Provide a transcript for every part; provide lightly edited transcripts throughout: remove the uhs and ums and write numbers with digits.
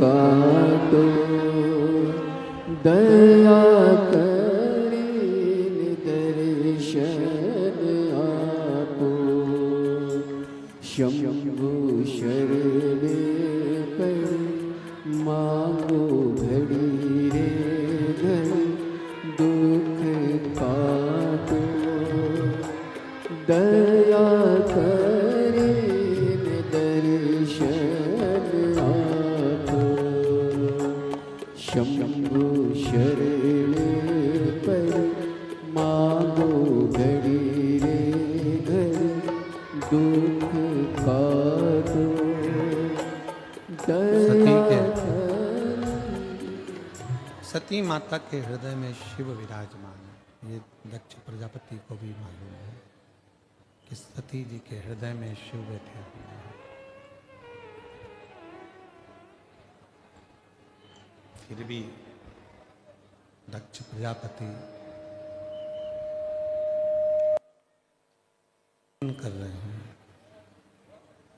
काटो दया करीन दर्शन आपो शंभु शरण पर मांगो घड़ी रे घड़ी दुख काटो दया करीन दर्शन आपो शंभु शरण पर मांगो घड़ी रे घड़ी दुख काटो सती माता के हृदय में शिव विराजमान है। ये दक्ष प्रजापति को भी मालूम है कि सती जी के हृदय में शिव बैठे हुए हैं। फिर भी दक्ष प्रजापति कर रहे हैं।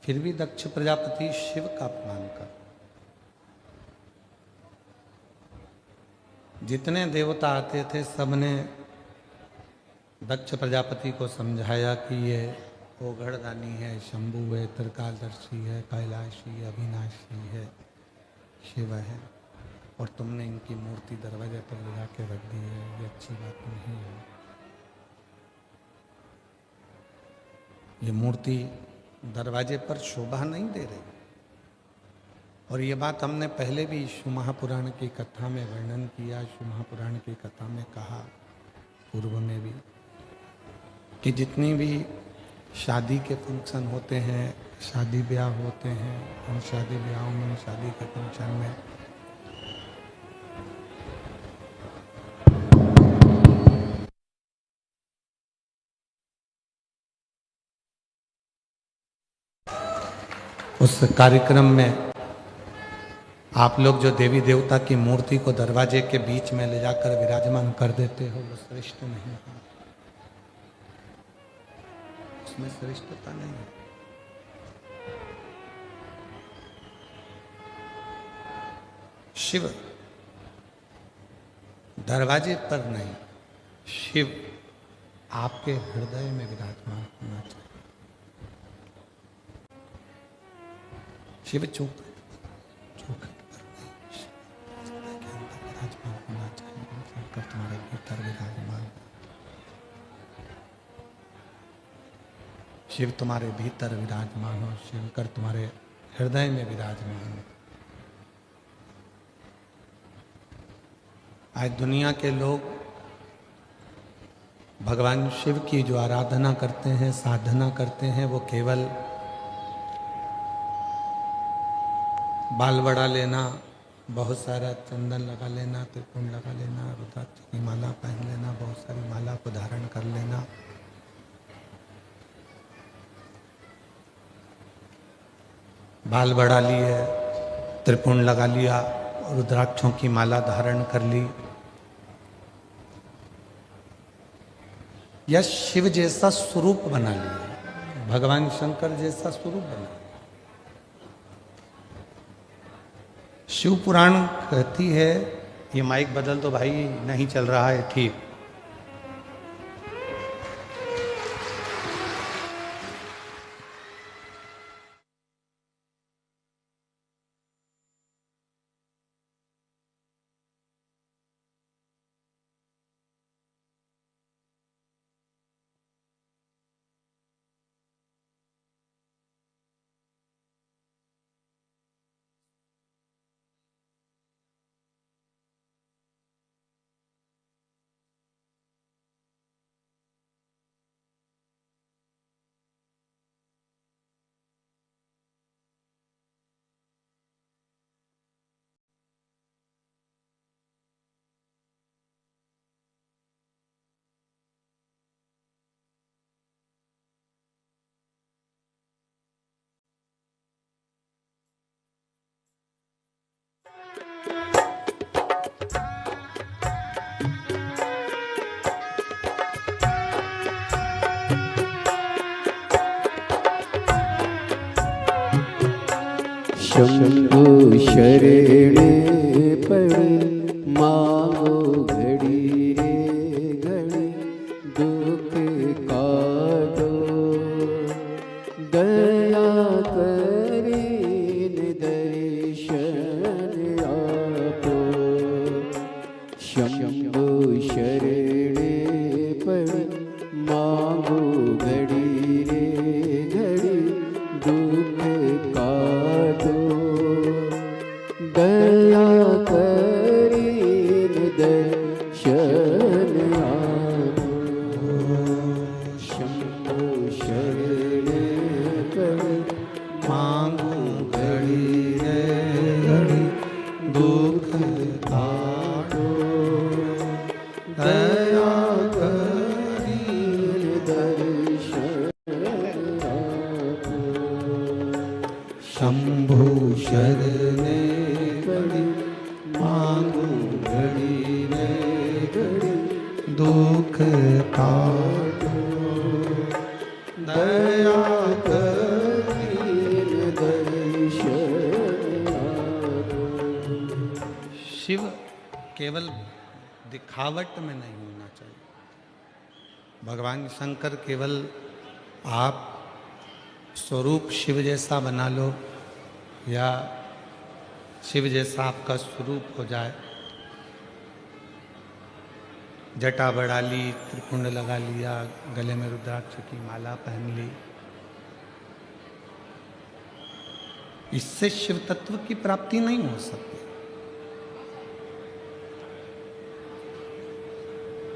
फिर भी दक्ष प्रजापति शिव का अपमान कर। जितने देवता आते थे सबने दक्ष प्रजापति को समझाया कि ये ओघड़दानी है, शंभु है, त्रिकालदर्शी है, कैलाशी, अविनाशी है, शिव है, और तुमने इनकी मूर्ति दरवाजे पर लगा के रख दी है। ये अच्छी बात नहीं है। ये मूर्ति दरवाजे पर शोभा नहीं दे रही। और ये बात हमने पहले भी शिव महापुराण की कथा में वर्णन किया, शिव महापुराण की कथा में कहा, पूर्व में भी, कि जितनी भी शादी के फंक्शन होते हैं, शादी ब्याह होते हैं, उन शादी ब्याहों में, शादी के फंक्शन में उस कार्यक्रम में आप लोग जो देवी देवता की मूर्ति को दरवाजे के बीच में ले जाकर विराजमान कर देते हो, वो श्रेष्ठ नहीं है। उसमें श्रेष्ठता नहीं है। शिव दरवाजे पर नहीं, शिव आपके हृदय में विराजमान होना चाहिए। शिव चौखट विराजमान होना चाहिए। शंकर तुम्हारे भीतर विराजमान, शिव तुम्हारे भीतर विराजमान हो, शंकर तुम्हारे हृदय में विराजमान हो। आज दुनिया के लोग भगवान शिव की जो आराधना करते हैं, साधना करते हैं, वो केवल बाल बड़ा लेना, बहुत सारा चंदन लगा लेना, त्रिपुंड लगा लेना, रुद्राक्ष की माला पहन लेना, बहुत सारी माला को धारण कर लेना, बाल बढ़ा लिए, त्रिपुंड लगा लिया, रुद्राक्षों की माला धारण कर ली, या शिव जैसा स्वरूप बना लिया, भगवान शंकर जैसा स्वरूप बना। शिव पुराण कहती है, ये माइक बदल दो भाई, नहीं चल रहा है ठीक। शंभु शरणे पड़े मांगो घड़ी रे घड़ी दुख काटो दया करीने दर्शन आपो शंभु शरणे पड़े मांगो घड़ी रे घड़ी दुख काटो दया करीने दर्शन आपो शंभु शरणे पड़े मांगो घड़ी रे घड़ी दुख काटो दया करीने दर्शन शंभु शरणे घड़ी मांगो घड़ी रे घड़ी दुख काटो दया करीने दर्शन शिव केवल दिखावट में नहीं होना चाहिए। भगवान शंकर केवल आप स्वरूप शिव जैसा बना लो या शिव जैसा आपका स्वरूप हो जाए, जटा बढ़ा ली, त्रिपुंड लगा लिया, गले में रुद्राक्ष की माला पहन ली, इससे शिव तत्व की प्राप्ति नहीं हो सकती।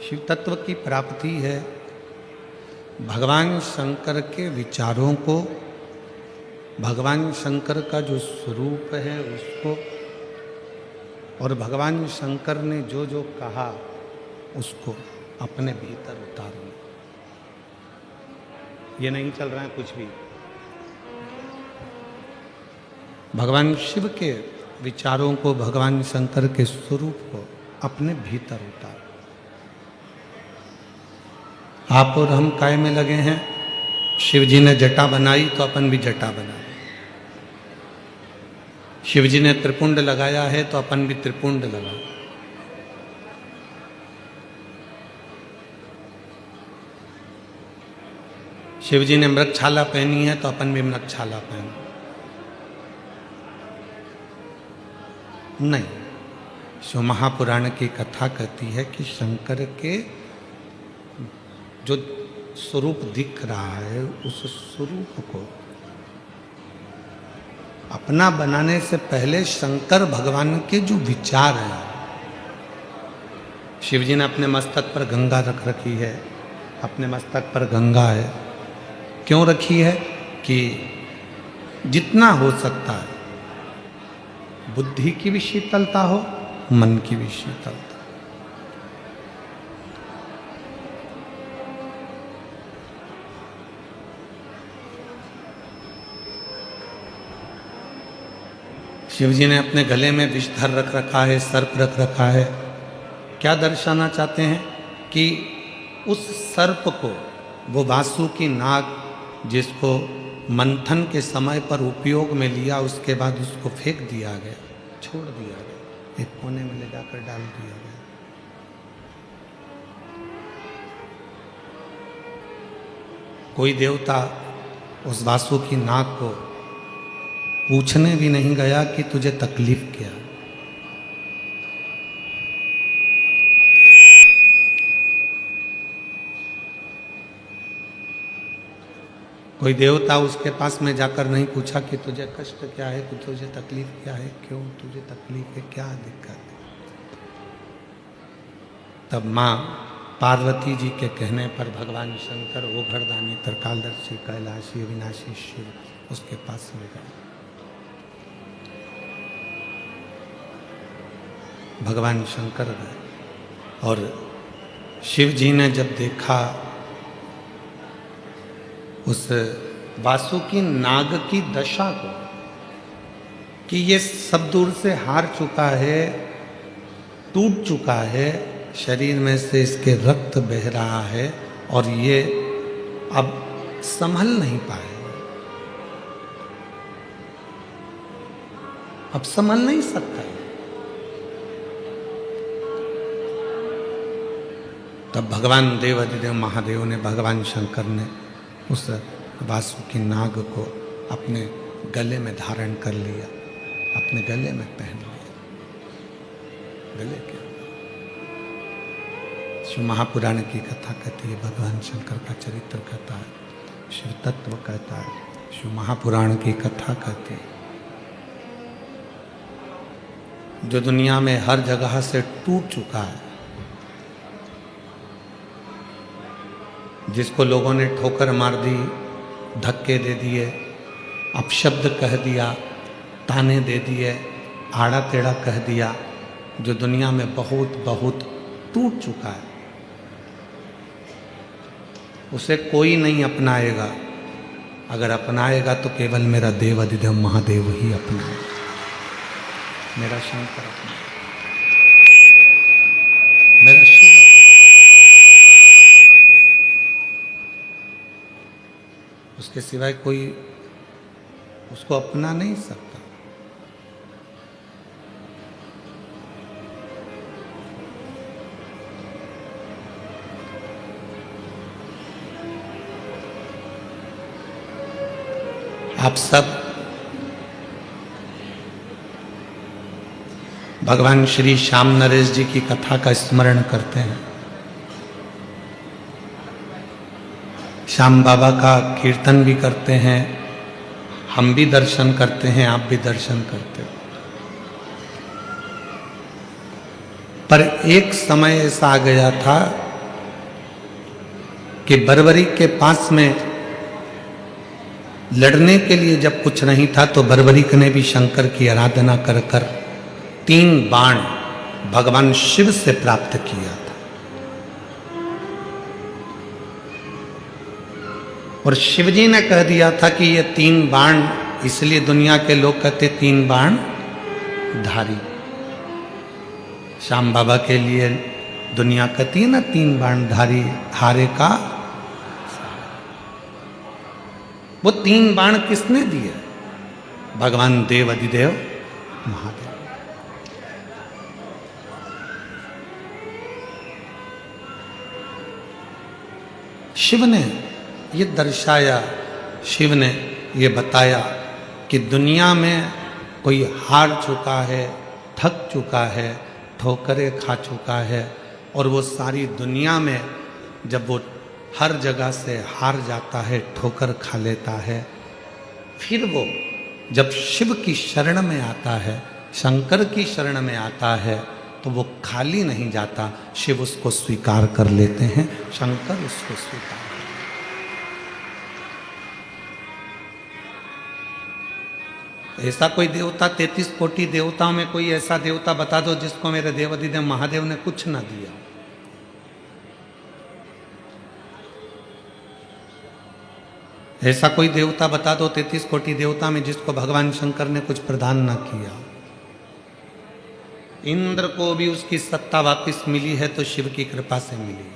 शिव तत्व की प्राप्ति है भगवान शंकर के विचारों को, भगवान शंकर का जो स्वरूप है उसको, और भगवान शंकर ने जो जो कहा उसको अपने भीतर उतारना। ये नहीं चल रहा है कुछ भी। भगवान शिव के विचारों को, भगवान शंकर के स्वरूप को अपने भीतर उतार। आप और हम काय में लगे हैं? शिव जी ने जटा बनाई तो अपन भी जटा बनाए। शिव जी ने त्रिपुंड लगाया है तो अपन भी त्रिपुंड लगाए। शिव जी ने मृगछाला पहनी है तो अपन भी मृगछाला पहने। नहीं, शिव महापुराण की कथा कहती है कि शंकर के जो स्वरूप दिख रहा है उस स्वरूप को अपना बनाने से पहले शंकर भगवान के जो विचार हैं, शिव जी ने अपने मस्तक पर गंगा रख रखी है, अपने मस्तक पर गंगा है। क्यों रखी है? कि जितना हो सकता है बुद्धि की भी शीतलता हो, मन की भी शीतलता। शिव जी ने अपने गले में विषधर रख रखा है, सर्प रख रखा है। क्या दर्शाना चाहते हैं? कि उस सर्प को, वो वासुकी नाग जिसको मंथन के समय पर उपयोग में लिया, उसके बाद उसको फेंक दिया गया, छोड़ दिया गया, एक कोने में ले जाकर डाल दिया गया। कोई देवता उस वासुकी नाग को पूछने भी नहीं गया कि तुझे तकलीफ क्या। कोई देवता उसके पास में जाकर नहीं पूछा कि तुझे कष्ट क्या है, कि तुझे तकलीफ क्या है, क्यों तुझे तकलीफ है, क्या दिक्कत है। तब माँ पार्वती जी के कहने पर भगवान शंकर ओघरदानी, त्रिकालदर्शी, कैलाशी, अविनाशी शिव उसके पास में गए। भगवान शंकर गए और शिव जी ने जब देखा उस वासुकी नाग की दशा को कि ये सब दूर से हार चुका है, टूट चुका है, शरीर में से इसके रक्त बह रहा है और ये अब संभल नहीं पाए। अब संभल नहीं सकता। तब भगवान देवाधिदेव महादेव ने, भगवान शंकर ने उस वासुकी नाग को अपने गले में धारण कर लिया, अपने गले में पहन लिया। गले के शिव महापुराण की कथा कहती है, भगवान शंकर का चरित्र कहता है, शिव तत्व कहता है, शिव महापुराण की कथा कहती है। जो दुनिया में हर जगह से टूट चुका है, जिसको लोगों ने ठोकर मार दी, धक्के दे दिए, अपशब्द कह दिया, ताने दे दिए, आड़ा टेढ़ा कह दिया, जो दुनिया में बहुत बहुत टूट चुका है, उसे कोई नहीं अपनाएगा। अगर अपनाएगा तो केवल मेरा देवाधिदेव महादेव ही अपनाएगा, मेरा शंकर अपनाएगा, मेरा शिव अपनाएगा। उसके सिवाय कोई उसको अपना नहीं सकता। आप सब भगवान श्री श्याम नरेश जी की कथा का स्मरण करते हैं। श्याम बाबा का कीर्तन भी करते हैं, हम भी दर्शन करते हैं, आप भी दर्शन करते हो। पर एक समय ऐसा आ गया था कि बरबरी के पास में लड़ने के लिए जब कुछ नहीं था तो बरबरीक ने भी शंकर की आराधना कर कर 3 बाण भगवान शिव से प्राप्त किया था। और शिवजी ने कह दिया था कि ये 3 बाण, इसलिए दुनिया के लोग कहते 3 बाण धारी। श्याम बाबा के लिए दुनिया कहती है ना 3 बाण धारी, हारे का। वो 3 बाण किसने दिए? भगवान देवाधिदेव महादेव। शिव ने ये दर्शाया, शिव ने ये बताया कि दुनिया में कोई हार चुका है, थक चुका है, ठोकरें खा चुका है, और वो सारी दुनिया में जब वो हर जगह से हार जाता है, ठोकर खा लेता है, फिर वो जब शिव की शरण में आता है, शंकर की शरण में आता है, तो वो खाली नहीं जाता, शिव उसको स्वीकार कर लेते हैं, शंकर उसको स्वीकार। ऐसा कोई देवता, 33 कोटि देवताओं में कोई ऐसा देवता बता दो जिसको मेरे देवाधिदेव महादेव ने कुछ ना दिया। ऐसा कोई देवता बता दो 33 कोटि देवता में जिसको भगवान शंकर ने कुछ प्रदान ना किया। इंद्र को भी उसकी सत्ता वापस मिली है तो शिव की कृपा से मिली।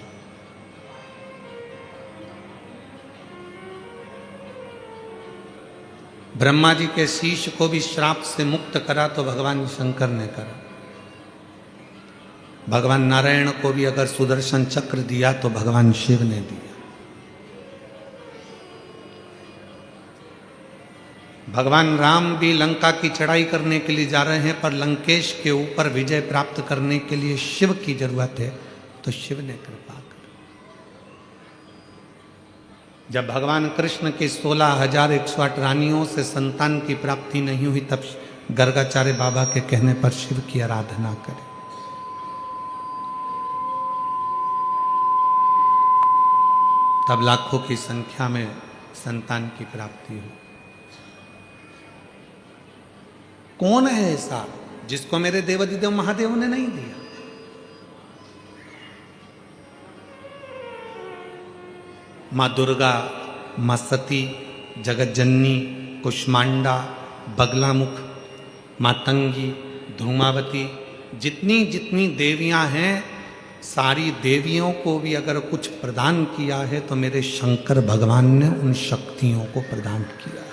ब्रह्मा जी के शीश को भी श्राप से मुक्त करा तो भगवान शंकर ने करा। भगवान नारायण को भी अगर सुदर्शन चक्र दिया तो भगवान शिव ने दिया। भगवान राम भी लंका की चढ़ाई करने के लिए जा रहे हैं, पर लंकेश के ऊपर विजय प्राप्त करने के लिए शिव की जरूरत है, तो शिव ने कृपा कर। जब भगवान कृष्ण के 16,108 रानियों से संतान की प्राप्ति नहीं हुई, तब गर्गाचार्य बाबा के कहने पर शिव की आराधना करें। तब लाखों की संख्या में संतान की प्राप्ति हुई। कौन है ऐसा जिसको मेरे देवाधिदेव महादेव ने नहीं दिया? माँ दुर्गा, माँ सती, जगतजननी, कुष्मांडा, बगलामुख, मातंगी, धूमावती, जितनी जितनी देवियां हैं, सारी देवियों को भी अगर कुछ प्रदान किया है तो मेरे शंकर भगवान ने उन शक्तियों को प्रदान किया,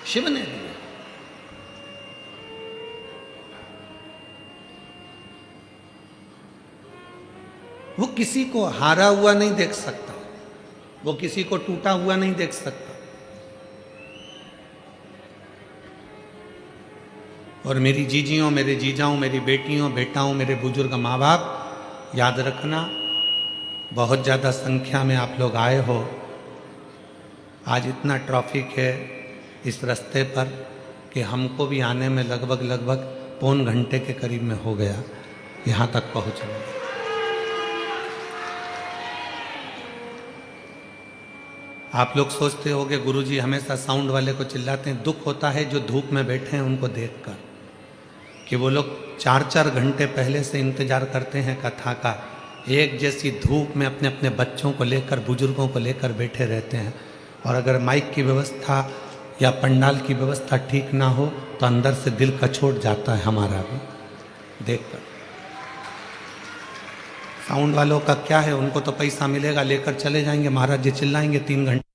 शिव ने दिया। वो किसी को हारा हुआ नहीं देख सकता, वो किसी को टूटा हुआ नहीं देख सकता। और मेरी जीजियों, मेरे जीजाओं, मेरी बेटियों, बेटाओं, मेरे बुजुर्ग माँ बाप, याद रखना, बहुत ज़्यादा संख्या में आप लोग आए हो। आज इतना ट्रैफिक है इस रास्ते पर कि हमको भी आने में लगभग पौन घंटे के करीब में हो गया यहाँ तक पहुँचने में। आप लोग सोचते होंगे गुरुजी हमेशा साउंड वाले को चिल्लाते हैं। दुख होता है जो धूप में बैठे हैं उनको देखकर, कि वो लोग 4-4 घंटे पहले से इंतजार करते हैं कथा का, एक जैसी धूप में अपने अपने बच्चों को लेकर, बुजुर्गों को लेकर बैठे रहते हैं। और अगर माइक की व्यवस्था या पंडाल की व्यवस्था ठीक ना हो तो अंदर से दिल कचोट जाता है हमारा भी देखकर। साउंड वालों का क्या है, उनको तो पैसा मिलेगा, लेकर चले जाएंगे, महाराज जी चिल्लाएंगे 3 घंटे।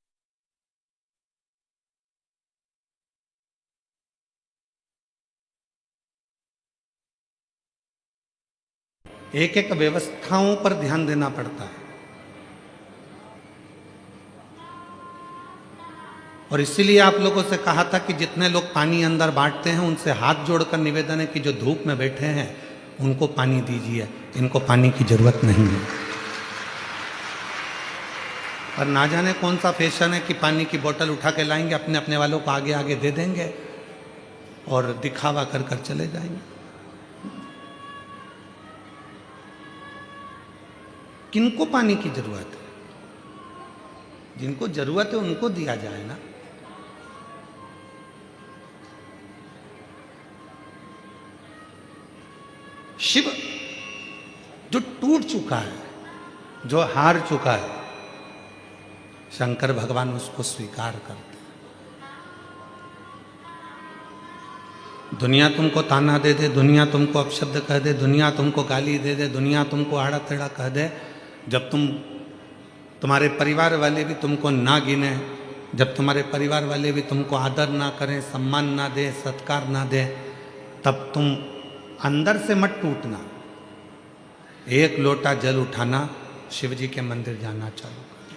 एक एक व्यवस्थाओं पर ध्यान देना पड़ता है। और इसीलिए आप लोगों से कहा था कि जितने लोग पानी अंदर बांटते हैं उनसे हाथ जोड़कर निवेदन है कि जो धूप में बैठे हैं उनको पानी दीजिए, इनको पानी की जरूरत नहीं है। और ना जाने कौन सा फैशन है कि पानी की बोतल उठा के लाएंगे, अपने अपने वालों को आगे आगे दे देंगे और दिखावा कर कर चले जाएंगे। किनको पानी की जरूरत है? जिनको जरूरत है उनको दिया जाए ना। शिव जो टूट चुका है, जो हार चुका है, शंकर भगवान उसको स्वीकार करते हैं। दुनिया तुमको ताना दे दे, दुनिया तुमको अपशब्द कह दे, दुनिया तुमको गाली दे दे, दुनिया तुमको आड़ा टेढ़ा कह दे, जब तुम्हारे परिवार वाले भी तुमको ना गिने, जब तुम्हारे परिवार वाले भी तुमको आदर ना करें, सम्मान ना दे, सत्कार ना दे, तब तुम अंदर से मत टूटना। एक लोटा जल उठाना, शिव जी के मंदिर जाना चालू कर,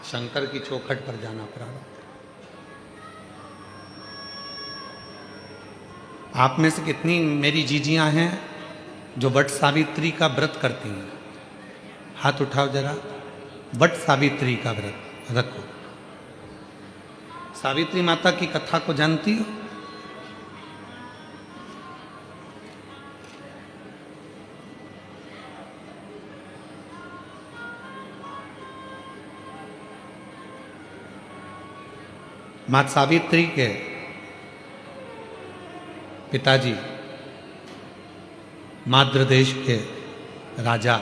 शंकर की चौखट पर जाना प्रारंभ। आप में से कितनी मेरी जीजियां हैं जो वट सावित्री का व्रत करती हैं? हाथ उठाओ जरा। वट सावित्री का व्रत रखो। सावित्री माता की कथा को जानती हो? माता सावित्री के पिताजी माद्र देश के राजा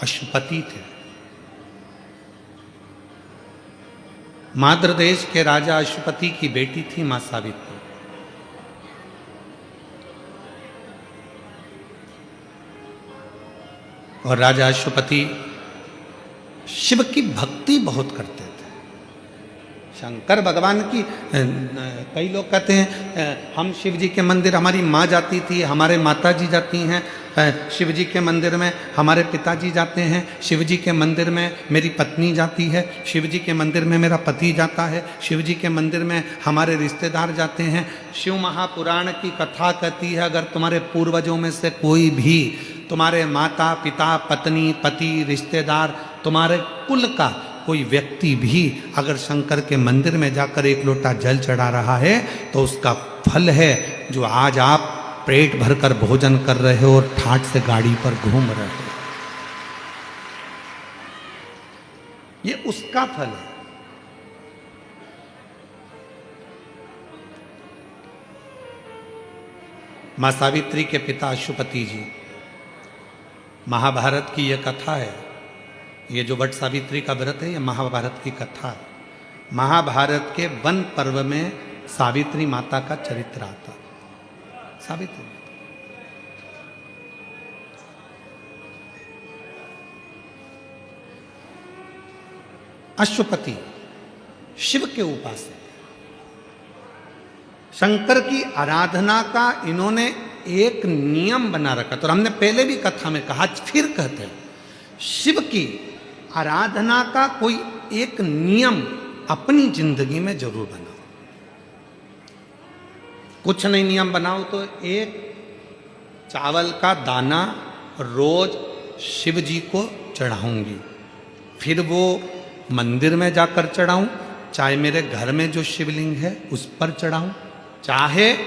अश्वपति थे। माद्र देश के राजा अश्वपति की बेटी थी मां सावित्री। और राजा अश्वपति शिव की भक्ति बहुत करते थे। शंकर भगवान की कई लोग कहते हैं हम शिव जी के मंदिर, हमारी माँ जाती थी, हमारे माता जी जाती हैं शिव जी के मंदिर में, हमारे पिताजी जाते हैं शिव जी के मंदिर में, मेरी पत्नी जाती है शिव जी के मंदिर में, मेरा पति जाता है शिव जी के मंदिर में, हमारे रिश्तेदार जाते हैं। शिव महापुराण की कथा कहती है अगर तुम्हारे पूर्वजों में से कोई भी, तुम्हारे माता पिता पत्नी पति रिश्तेदार, तुम्हारे कुल का कोई व्यक्ति भी अगर शंकर के मंदिर में जाकर एक लोटा जल चढ़ा रहा है तो उसका फल है जो आज आप पेट भरकर भोजन कर रहे हो और ठाट से गाड़ी पर घूम रहे हो, ये उसका फल है। मां सावित्री के पिता अश्वपति जी, महाभारत की यह कथा है। ये जो वट सावित्री का व्रत है, ये महाभारत की कथा है। महाभारत के वन पर्व में सावित्री माता का चरित्र आता है। सावित्री अश्वपति शिव के उपासक, शंकर की आराधना का इन्होंने एक नियम बना रखा था। और हमने पहले भी कथा में कहा, फिर कहते हैं शिव की आराधना का कोई एक नियम अपनी जिंदगी में जरूर बनाओ। कुछ नहीं नियम बनाओ तो एक चावल का दाना रोज शिव जी को चढ़ाऊंगी, फिर वो मंदिर में जाकर चढ़ाऊं, चाहे मेरे घर में जो शिवलिंग है उस पर चढ़ाऊं, चाहे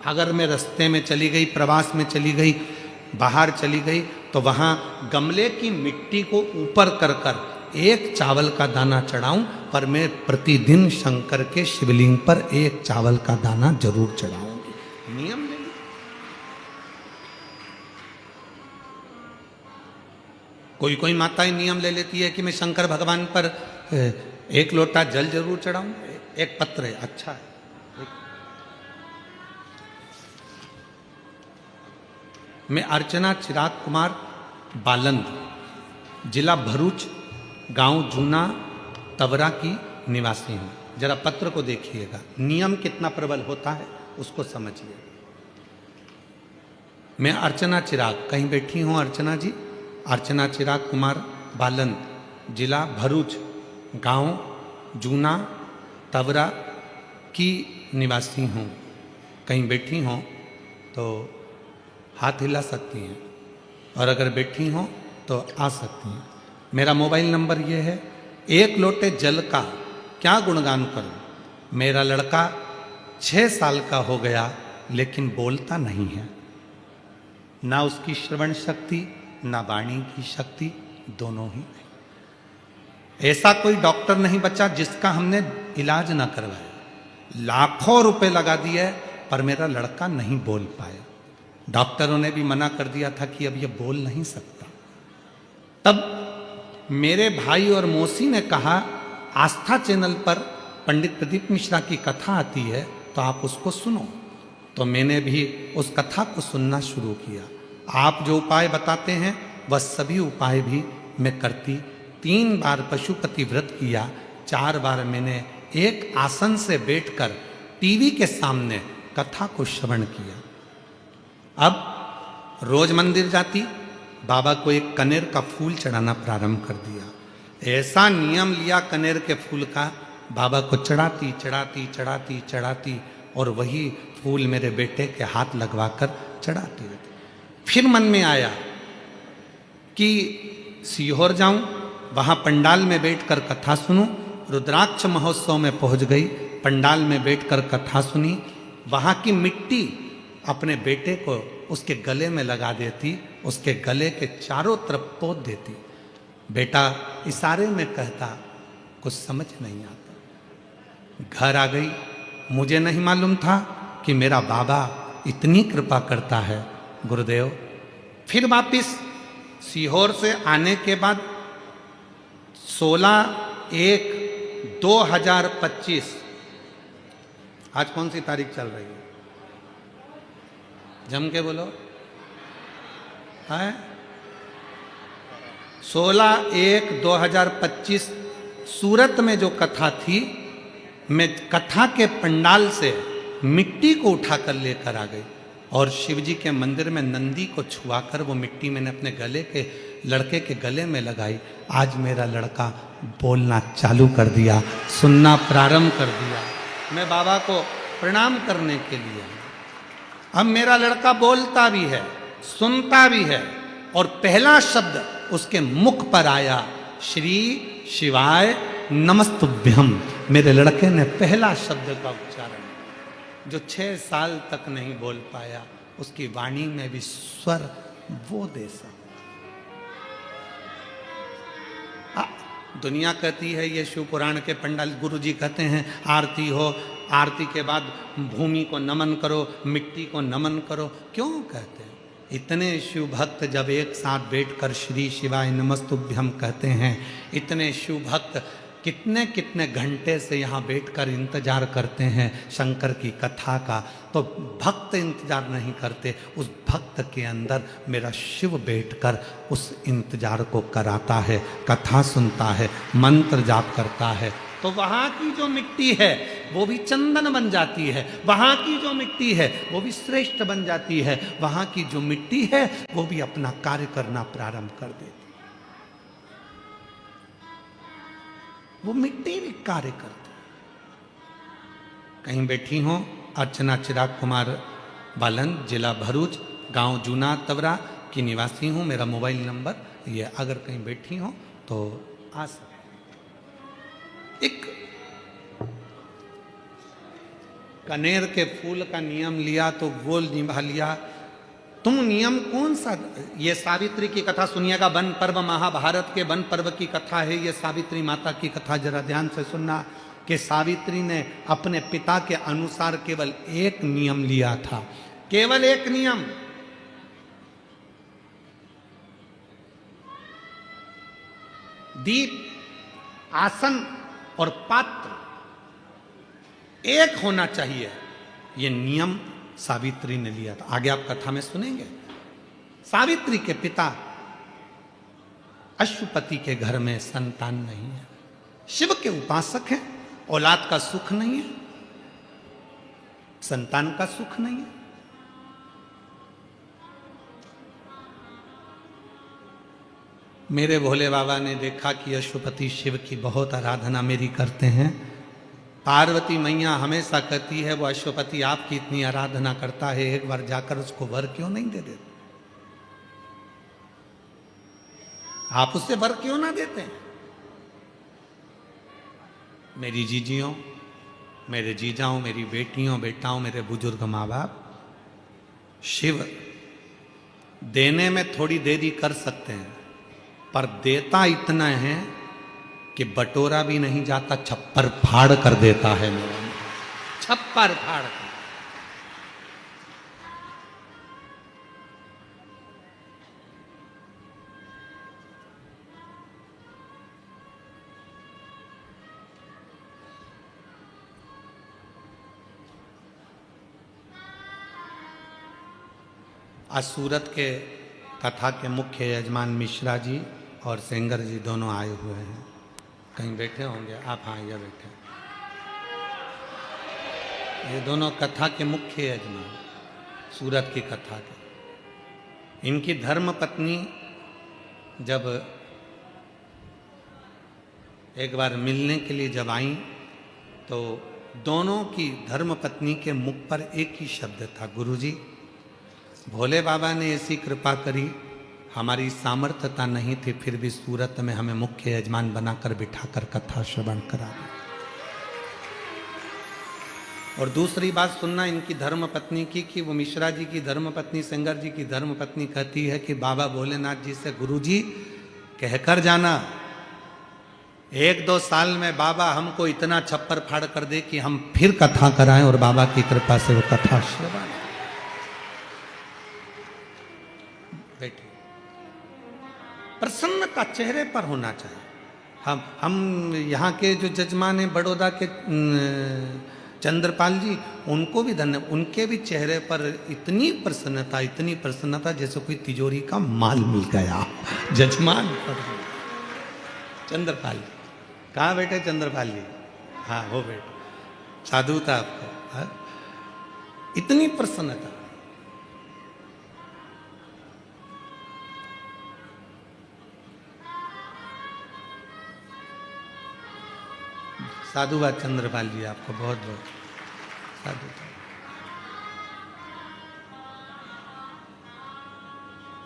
अगर मैं रास्ते में चली गई, प्रवास में चली गई, बाहर चली गई, तो वहां गमले की मिट्टी को ऊपर कर कर एक चावल का दाना चढ़ाऊं, पर मैं प्रतिदिन शंकर के शिवलिंग पर एक चावल का दाना जरूर चढ़ाऊंगी। नियम ले लो। कोई कोई माताएं नियम ले लेती है कि मैं शंकर भगवान पर एक लोटा जल जरूर चढ़ाऊं, एक पत्र है, अच्छा है। मैं अर्चना चिराग कुमार बालंद, जिला भरूच, गांव जूना तवरा की निवासी हूं। जरा पत्र को देखिएगा, नियम कितना प्रबल होता है उसको समझिए। मैं अर्चना चिराग, कहीं बैठी हूं अर्चना जी, अर्चना चिराग कुमार बालंद, जिला भरूच, गांव जूना तवरा की निवासी हूं। कहीं बैठी हों तो हाथ हिला सकती हैं, और अगर बैठी हों तो आ सकती हैं। मेरा मोबाइल नंबर ये है। एक लोटे जल का क्या गुणगान करूं। मेरा लड़का 6 साल का हो गया लेकिन बोलता नहीं है, ना उसकी श्रवण शक्ति ना वाणी की शक्ति, दोनों ही नहीं। ऐसा कोई डॉक्टर नहीं बचा जिसका हमने इलाज ना करवाया। लाखों रुपए लगा दिए पर मेरा लड़का नहीं बोल पाया। डॉक्टरों ने भी मना कर दिया था कि अब ये बोल नहीं सकता। तब मेरे भाई और मौसी ने कहा, आस्था चैनल पर पंडित प्रदीप मिश्रा की कथा आती है तो आप उसको सुनो। तो मैंने भी उस कथा को सुनना शुरू किया। आप जो उपाय बताते हैं वह सभी उपाय भी मैं करती। 3 बार पशुपति व्रत किया, 4 बार मैंने एक आसन से बैठकर टीवी के सामने कथा को श्रवण किया। अब रोज मंदिर जाती, बाबा को एक कनेर का फूल चढ़ाना प्रारंभ कर दिया। ऐसा नियम लिया कनेर के फूल का, बाबा को चढ़ाती चढ़ाती चढ़ाती चढ़ाती, और वही फूल मेरे बेटे के हाथ लगवाकर चढ़ाती रहती। फिर मन में आया कि सीहोर जाऊं, वहां पंडाल में बैठकर कथा सुनूं। रुद्राक्ष महोत्सव में पहुंच गई, पंडाल में बैठकर कथा सुनी। वहां की मिट्टी अपने बेटे को उसके गले में लगा देती, उसके गले के चारों तरफ पोत देती। बेटा इशारे में कहता, कुछ समझ नहीं आता। घर आ गई, मुझे नहीं मालूम था कि मेरा बाबा इतनी कृपा करता है। गुरुदेव फिर वापिस सीहोर से आने के बाद 16/1/2025, आज कौन सी तारीख चल रही है, जम के बोलो, है 16/1/2025 सूरत में जो कथा थी, मैं कथा के पंडाल से मिट्टी को उठाकर लेकर आ गई और शिवजी के मंदिर में नंदी को छुआकर वो मिट्टी मैंने अपने गले के लड़के के गले में लगाई। आज मेरा लड़का बोलना चालू कर दिया, सुनना प्रारंभ कर दिया। मैं बाबा को प्रणाम करने के लिए, अब मेरा लड़का बोलता भी है, सुनता भी है, और पहला शब्द उसके मुख पर आया, श्री शिवाय नमस्तुभ्यम। मेरे लड़के ने पहला शब्द का उच्चारण, जो 6 साल तक नहीं बोल पाया, उसकी वाणी में भी स्वर वो दे सका। दुनिया कहती है ये शिव पुराण के पंडाल, गुरु जी कहते हैं आरती हो, आरती के बाद भूमि को नमन करो, मिट्टी को नमन करो। क्यों कहते हैं? इतने शिव भक्त जब एक साथ बैठकर श्री शिवाय नमस्तुभ्यम कहते हैं, इतने शिव भक्त कितने कितने घंटे से यहाँ बैठकर इंतजार करते हैं शंकर की कथा का, तो भक्त इंतजार नहीं करते, उस भक्त के अंदर मेरा शिव बैठकर उस इंतजार को कराता है, कथा सुनता है, मंत्र जाप करता है। तो वहाँ की जो मिट्टी है वो भी चंदन बन जाती है, वहाँ की जो मिट्टी है वो भी श्रेष्ठ बन जाती है, वहाँ की जो मिट्टी है वो भी अपना कार्य करना प्रारंभ कर देती है। वो मिट्टी भी कार्य करती। कहीं बैठी हो अर्चना चिराग कुमार बालन, जिला भरूच, गांव जूना तवरा की निवासी हूं। मेरा मोबाइल नंबर ये, अगर कहीं बैठी हो तो आ सकते। एक कनेर के फूल का नियम लिया तो वो निभा लिया। तुम नियम कौन सा? ये सावित्री की कथा सुनिएगा। वन पर्व महाभारत के वन पर्व की कथा है ये सावित्री माता की कथा। जरा ध्यान से सुनना कि सावित्री ने अपने पिता के अनुसार केवल एक नियम लिया था, केवल एक नियम। दीप, आसन और पात्र एक होना चाहिए, ये नियम सावित्री ने लिया था। आगे आप कथा में सुनेंगे। सावित्री के पिता अश्वपति के घर में संतान नहीं है, शिव के उपासक हैं, औलाद का सुख नहीं है, संतान का सुख नहीं है। मेरे भोले बाबा ने देखा कि अश्वपति शिव की बहुत आराधना मेरी करते हैं। पार्वती मैया हमेशा कहती है वो अश्वपति आपकी इतनी आराधना करता है, एक बार जाकर उसको वर क्यों नहीं दे देते? आप उससे वर क्यों ना देते हैं? मेरी जीजियों, मेरे जीजाओं, मेरी बेटियों बेटाओं, मेरे बुजुर्ग माँ बाप, शिव देने में थोड़ी देरी कर सकते हैं, पर देता इतना है कि बटोरा भी नहीं जाता, छप्पर फाड़ कर देता है। मेरा छप्पर फाड़ कर। आज सूरत के कथा के मुख्य यजमान मिश्रा जी और सेंगर जी दोनों आए हुए हैं। कहीं बैठे होंगे आप? हाँ, ये बैठे। ये दोनों कथा के मुख्य यजमान, सूरत की कथा के। इनकी धर्म पत्नी जब एक बार मिलने के लिए जब आई तो दोनों की धर्म पत्नी के मुख पर एक ही शब्द था, गुरुजी। भोले बाबा ने ऐसी कृपा करी, हमारी सामर्थ्यता नहीं थी, फिर भी सूरत में हमें मुख्य यजमान बनाकर बिठाकर कथा श्रवण करा दी। और दूसरी बात सुनना इनकी धर्म पत्नी की, कि वो मिश्रा जी की धर्म पत्नी, सेंगर जी की धर्म पत्नी कहती है कि बाबा भोलेनाथ जी से गुरुजी कहकर जाना, 1-2 साल में बाबा हमको इतना छप्पर फाड़ कर दे कि हम फिर कथा कराएं और बाबा की कृपा से वो कथा श्रवण। बैठे, प्रसन्नता चेहरे पर होना चाहिए। हम यहाँ के जो जजमान हैं बड़ौदा के चंद्रपाल जी, उनको भी धन्यवाद। उनके भी चेहरे पर इतनी प्रसन्नता जैसे कोई तिजोरी का माल मिल गया। जजमान पर चंद्रपाल जी, कहाँ बैठे चंद्रपाल जी? हाँ, वो बैठे। साधु था आपको, हाँ? इतनी प्रसन्नता। साधुवाद चंद्रपाल जी, आपको बहुत बहुत साधुवाद।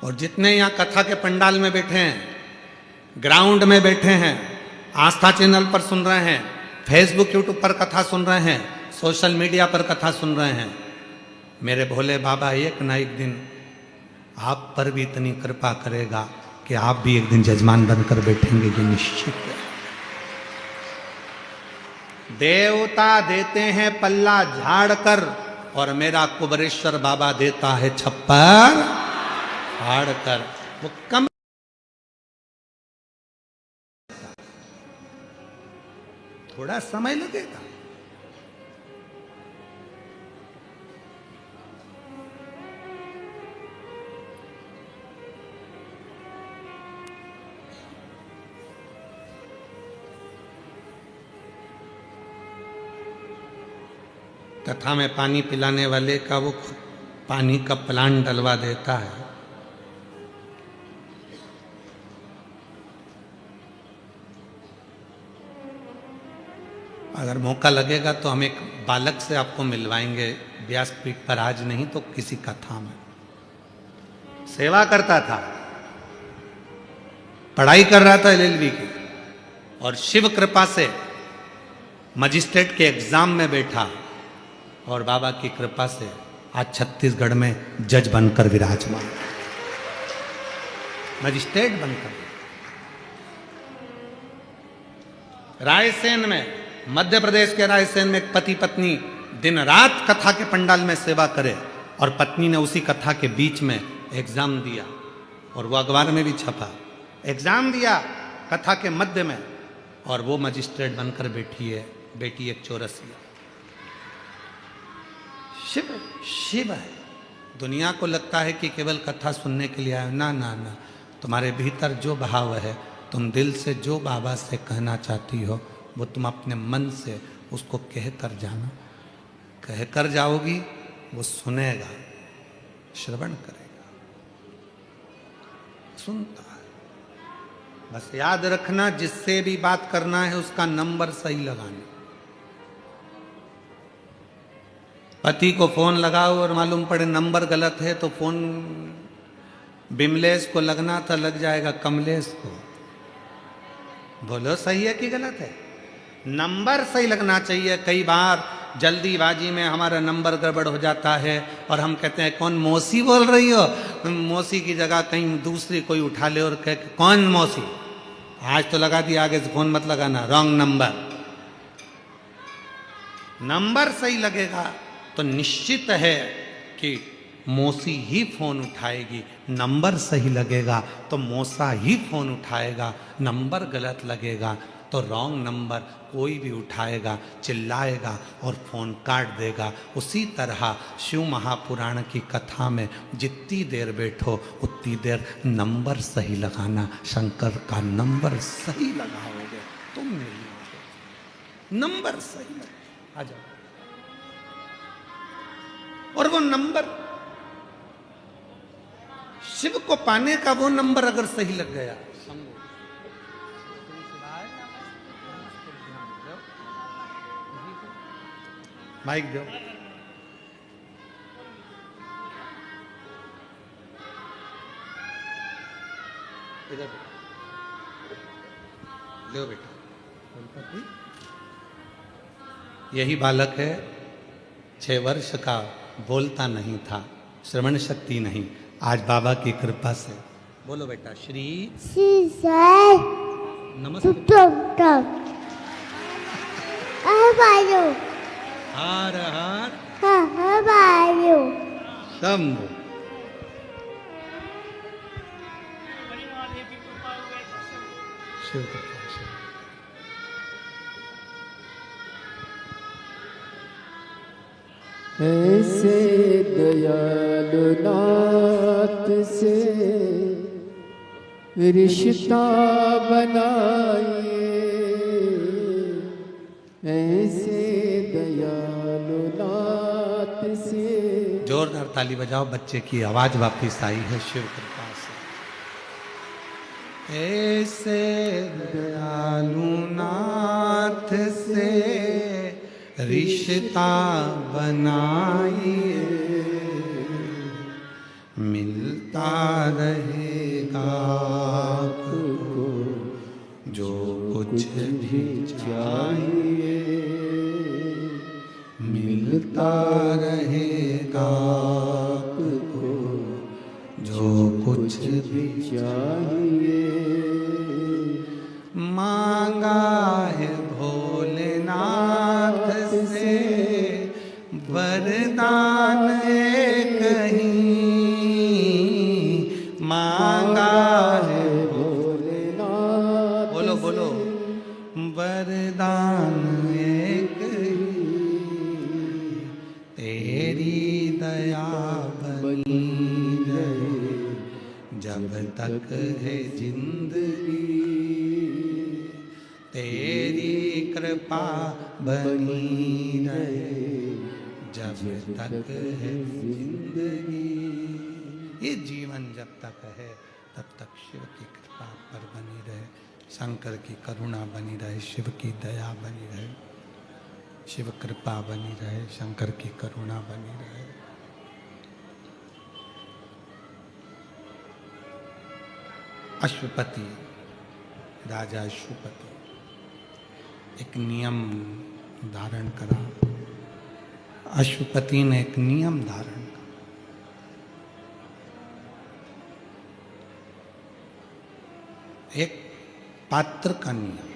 और जितने यहाँ कथा के पंडाल में बैठे हैं, ग्राउंड में बैठे हैं, आस्था चैनल पर सुन रहे हैं, फेसबुक यूट्यूब पर कथा सुन रहे हैं, सोशल मीडिया पर कथा सुन रहे हैं, मेरे भोले बाबा एक ना एक दिन आप पर भी इतनी कृपा करेगा कि आप भी एक दिन जजमान बनकर बैठेंगे, ये निश्चित है। देवता देते हैं पल्ला झाड़ कर, और मेरा कुबरेश्वर बाबा देता है छप्पर फाड़ कर। वो कम थोड़ा समय लगेगा। कथा में पानी पिलाने वाले का वो पानी का प्लांट डलवा देता है। अगर मौका लगेगा तो हम एक बालक से आपको मिलवाएंगे व्यासपीठ पर, आज नहीं तो किसी कथा में। सेवा करता था, पढ़ाई कर रहा था एलएलबी की, और शिव कृपा से मजिस्ट्रेट के एग्जाम में बैठा, और बाबा की कृपा से आज छत्तीसगढ़ में जज बनकर विराजमान, मजिस्ट्रेट बनकर। रायसेन में, मध्य प्रदेश के रायसेन में एक पति पत्नी दिन रात कथा के पंडाल में सेवा करे, और पत्नी ने उसी कथा के बीच में एग्जाम दिया, और वो अखबार में भी छपा। एग्जाम दिया कथा के मध्य में, और वो मजिस्ट्रेट बनकर बैठी है, बेटी एक चौरसिया। शिव शिव है। दुनिया को लगता है कि केवल कथा सुनने के लिए आए, ना ना ना, तुम्हारे भीतर जो भाव है, तुम दिल से जो बाबा से कहना चाहती हो, वो तुम अपने मन से उसको कह कर जाना। कह कर जाओगी, वो सुनेगा, श्रवण करेगा, सुनता है। बस याद रखना, जिससे भी बात करना है उसका नंबर सही लगाना। पति को फोन लगाओ और मालूम पड़े नंबर गलत है, तो फोन बिमलेश को लगना था, लग जाएगा कमलेश को। बोलो सही है कि गलत है? नंबर सही लगना चाहिए। कई बार जल्दीबाजी में हमारा नंबर गड़बड़ हो जाता है, और हम कहते हैं कौन मौसी बोल रही हो? मौसी की जगह कहीं दूसरी कोई उठा ले और कहे कौन मौसी, आज तो लगा दिया, आगे से फोन मत लगाना, रॉन्ग नंबर। नंबर सही लगेगा तो निश्चित है कि मौसी ही फोन उठाएगी। नंबर सही लगेगा तो मौसा ही फोन उठाएगा। नंबर गलत लगेगा तो रॉन्ग नंबर कोई भी उठाएगा, चिल्लाएगा और फोन काट देगा। उसी तरह शिव महापुराण की कथा में जितनी देर बैठो उतनी देर नंबर सही लगाना। शंकर का नंबर सही लगाओगे तुम नहीं, नंबर सही लगे। आ जाओ। और वो नंबर, शिव को पाने का वो नंबर अगर सही लग गया, माइक दो। इधर लो बेटा। यही बालक है, 6 वर्ष का, बोलता नहीं था, श्रवण शक्ति नहीं, आज बाबा की कृपा से। बोलो बेटा। श्री नमस्ते। हर हर शंभु। शिव कृपा से। ऐसे दयालु नाथ से रिश्ता बनाइए, ऐसे दयालु नाथ से। जोरदार ताली बजाओ, बच्चे की आवाज वापिस आई है शिव कृपा से। ऐसे दयालु नाथ से रिश्ता बनाइए, मिलता रहेगा आपको जो कुछ भी चाहिए, मिलता रहेगा आपको जो कुछ भी चाहिए। मांगा है भोलेनाथ से वरदान एक ही, मांगा है भोलेनाथ, बोलो बोलो, वरदान एक ही, तेरी दया बनी रहे जब तक है जिंदगी, तेरी कृपा बनी रहे जब तक है जिंदगी। ये जीवन जब तक है तब तक शिव की कृपा पर बनी रहे, शंकर की करुणा बनी रहे, शिव की दया बनी रहे। शिव कृपा बनी रहे, शंकर की करुणा बनी रहे। अश्वपति, राजा अश्वपति एक नियम धारण करा। अश्वपति ने एक नियम धारण करा। एक पात्र का नियम।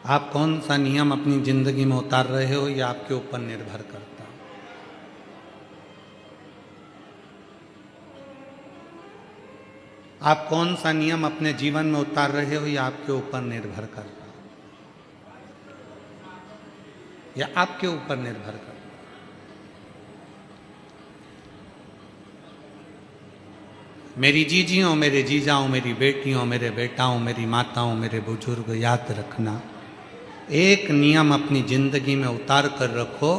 आप कौन सा नियम अपनी जिंदगी में उतार रहे हो, यह आपके ऊपर निर्भर करता है। आप कौन सा नियम अपने जीवन में उतार रहे हो, यह आपके ऊपर निर्भर करता है। यह आपके ऊपर निर्भर करता है। मेरी जीजियों, मेरे जीजाओं, मेरी बेटियों, मेरे बेटाओं, मेरी माताओं, मेरे बुजुर्ग, याद रखना, एक नियम अपनी जिंदगी में उतार कर रखो।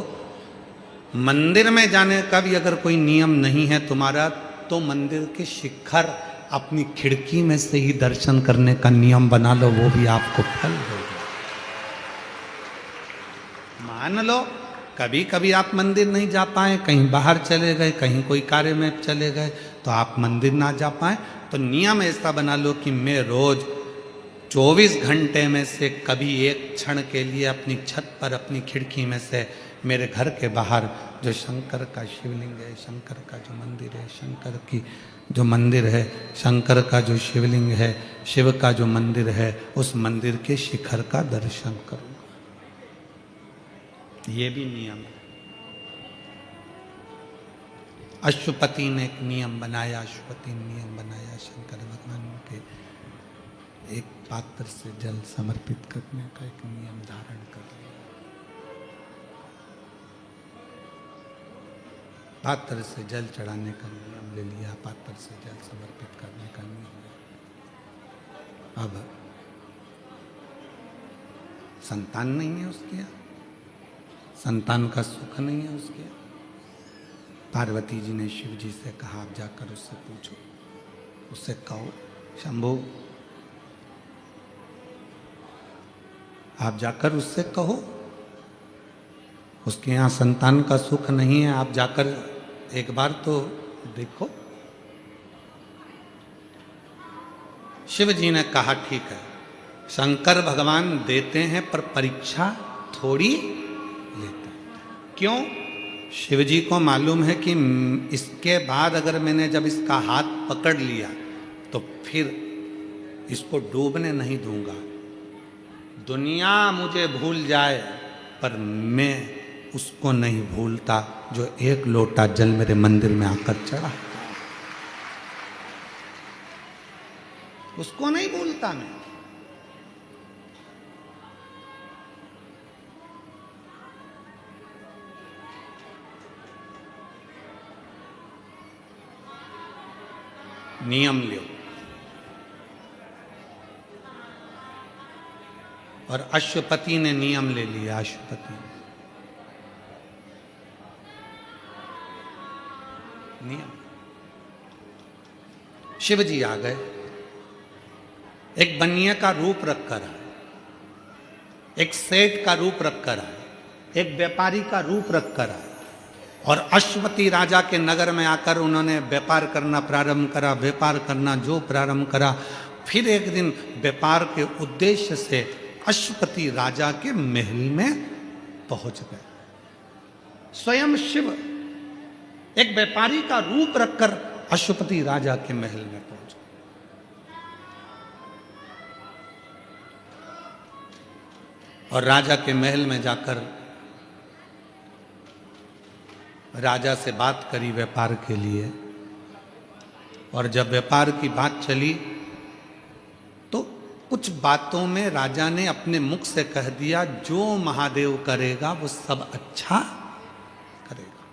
मंदिर में जाने का भी अगर कोई नियम नहीं है तुम्हारा, तो मंदिर के शिखर अपनी खिड़की में से ही दर्शन करने का नियम बना लो, वो भी आपको फल देगा। मान लो कभी कभी आप मंदिर नहीं जा पाए, कहीं बाहर चले गए, कहीं कोई कार्य में चले गए, तो आप मंदिर ना जा पाए, तो नियम ऐसा बना लो कि मैं रोज 24 घंटे में से कभी एक क्षण के लिए अपनी छत पर, अपनी खिड़की में से मेरे घर के बाहर जो शंकर का शिवलिंग है, शंकर का जो मंदिर है, शंकर की जो मंदिर है, शंकर का जो शिवलिंग है, शिव का जो मंदिर है, उस मंदिर के शिखर का दर्शन करूंगा। ये भी नियम है। अश्वपति ने एक नियम बनाया। अश्वपति ने नियम बनाया शंकर भगवान के एक पात्र से जल समर्पित करने का एक नियम धारण कर लिया। पात्र से जल चढ़ाने का नियम ले लिया, पात्र से जल समर्पित करने का नियम। अब संतान नहीं है उसके यहाँ, संतान का सुख नहीं है उसके यहाँ। पार्वती जी ने शिव जी से कहा, आप जाकर उससे पूछो, उससे कहो, शंभु आप जाकर उससे कहो, उसके यहाँ संतान का सुख नहीं है, आप जाकर एक बार तो देखो। शिव जी ने कहा, ठीक है, शंकर भगवान देते हैं पर परीक्षा थोड़ी लेते हैं। क्यों? शिव जी को मालूम है कि इसके बाद अगर मैंने जब इसका हाथ पकड़ लिया तो फिर इसको डूबने नहीं दूंगा। दुनिया मुझे भूल जाए पर मैं उसको नहीं भूलता जो एक लोटा जल मेरे मंदिर में आकर चढ़ा, उसको नहीं भूलता मैं। नियम लो। और अश्वपति ने नियम ले लिया। अश्वपति नियम। शिव जी आ गए, एक बनिया का रूप रखकर आए, एक सेठ का रूप रखकर आए, एक व्यापारी का रूप रखकर आए, और अश्वपति राजा के नगर में आकर उन्होंने व्यापार करना प्रारंभ करा। व्यापार करना जो प्रारंभ करा, फिर एक दिन व्यापार के उद्देश्य से अश्वपति राजा के महल में पहुंच गए। स्वयं शिव एक व्यापारी का रूप रखकर अश्वपति राजा के महल में पहुंच गए। और राजा के महल में जाकर राजा से बात करी व्यापार के लिए। और जब व्यापार की बात चली तो कुछ बातों में राजा ने अपने मुख से कह दिया, जो महादेव करेगा वो सब अच्छा करेगा।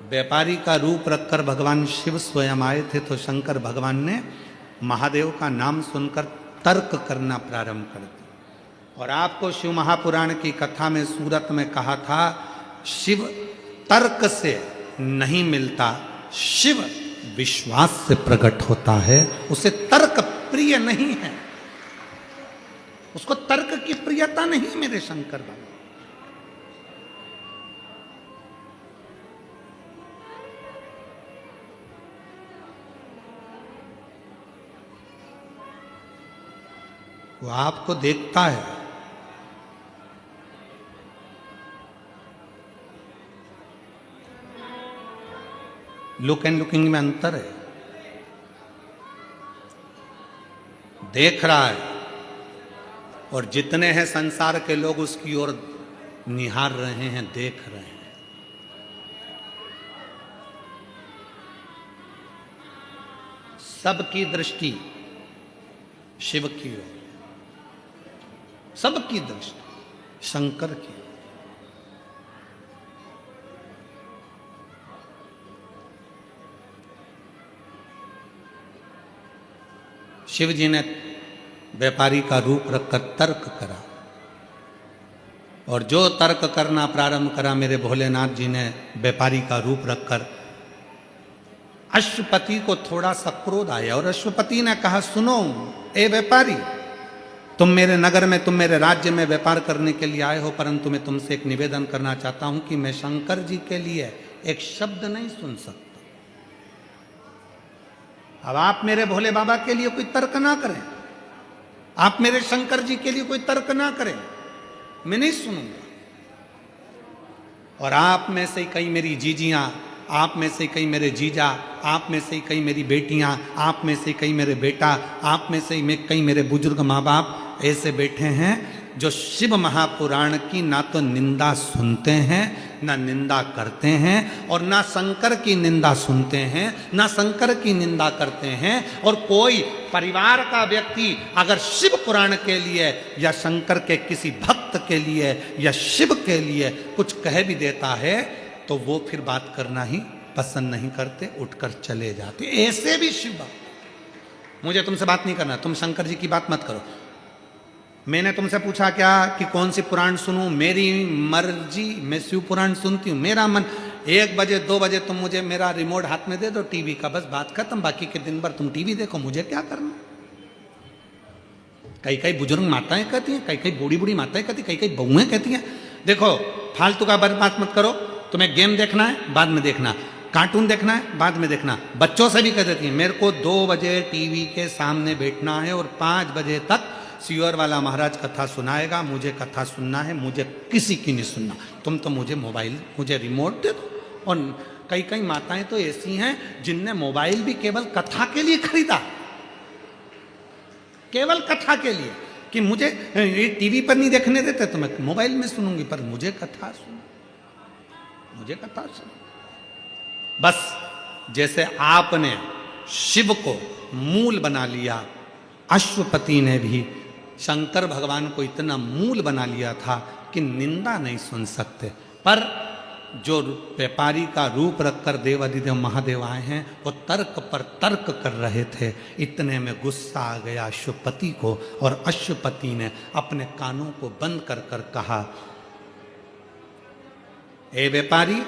व्यापारी का रूप रखकर भगवान शिव स्वयं आए थे, तो शंकर भगवान ने महादेव का नाम सुनकर तर्क करना प्रारंभ कर दिया। और आपको शिव महापुराण की कथा में सूरत में कहा था, शिव तर्क से नहीं मिलता, शिव विश्वास से प्रकट होता है, उसे तर्क प्रिय नहीं है। उसको तर्क की प्रियता नहीं मेरे शंकर बाबा। वो आपको देखता है, लुक एंड लुकिंग में अंतर है। देख रहा है और जितने हैं संसार के लोग उसकी ओर निहार रहे हैं, देख रहे हैं। सबकी दृष्टि शिव की ओर, सबकी दृष्टि शंकर की। शिव जी ने व्यापारी का रूप रखकर तर्क करा, और जो तर्क करना प्रारंभ करा मेरे भोलेनाथ जी ने व्यापारी का रूप रखकर, अश्वपति को थोड़ा सा क्रोध आया और अश्वपति ने कहा, सुनो ए व्यापारी, तुम मेरे नगर में, तुम मेरे राज्य में व्यापार करने के लिए आए हो, परंतु मैं तुमसे एक निवेदन करना चाहता हूं कि मैं शंकर जी के लिए एक शब्द नहीं सुन सकता। अब आप मेरे भोले बाबा के लिए कोई तर्क ना करें, आप मेरे शंकर जी के लिए कोई तर्क ना करें, मैं नहीं सुनूंगा। और आप में से कई मेरी जीजियां, आप में से कई मेरे जीजा, आप में से कई मेरी बेटियां, आप में से कई मेरे बेटा, आप में से कई मेरे बुजुर्ग माँ बाप ऐसे बैठे हैं जो शिव महापुराण की ना तो निंदा सुनते हैं, ना निंदा करते हैं, और ना शंकर की निंदा सुनते हैं, ना शंकर की निंदा करते हैं। और कोई परिवार का व्यक्ति अगर शिव पुराण के लिए या शंकर के किसी भक्त के लिए या शिव के लिए कुछ कह भी देता है तो वो फिर बात करना ही पसंद नहीं करते, उठकर चले जाते। ऐसे भी शिव बाबा, मुझे तुमसे बात नहीं करना, तुम शंकर जी की बात मत करो। मैंने तुमसे पूछा क्या कि कौन सी पुराण सुनूं, मेरी मर्जी, मैं शिव पुराण सुनती हूँ, मेरा मन। 1 बजे 2 बजे तुम मुझे मेरा रिमोट हाथ में दे दो टीवी का, बस बात खत्म। बाकी के दिन भर तुम टीवी देखो, मुझे क्या करना। कई कई बुजुर्ग माताएं कहती हैं, कई कई बूढ़ी बूढ़ी माताएं कहती, कई कई बहुएं कहती हैं, देखो फालतू का बात मत करो, तुम्हें गेम देखना है बाद में देखना, कार्टून देखना है बाद में देखना। बच्चों से भी कह देती है, मेरे को 2 बजे टीवी के सामने बैठना है और 5 बजे तक सियोर वाला महाराज कथा सुनाएगा, मुझे कथा सुनना है, मुझे किसी की नहीं सुनना। तुम तो मुझे मोबाइल, मुझे रिमोट दे दो। और कई कई माताएं तो ऐसी हैं जिनने मोबाइल भी केवल कथा के लिए खरीदा, केवल कथा के लिए, कि मुझे ये टीवी पर नहीं देखने देते तो मैं मोबाइल में सुनूंगी, पर मुझे कथा सुन, मुझे कथा सुन। बस जैसे आपने शिव को मूल बना लिया, अश्वपति ने भी शंकर भगवान को इतना मूल बना लिया था कि निंदा नहीं सुन सकते। पर जो व्यापारी का रूप रखकर देवाधिदेव महादेव आए हैं वो तर्क पर तर्क कर रहे थे। इतने में गुस्सा आ गया अश्वपति को, और अश्वपति ने अपने कानों को बंद कर कर कहा, ए व्यापारी,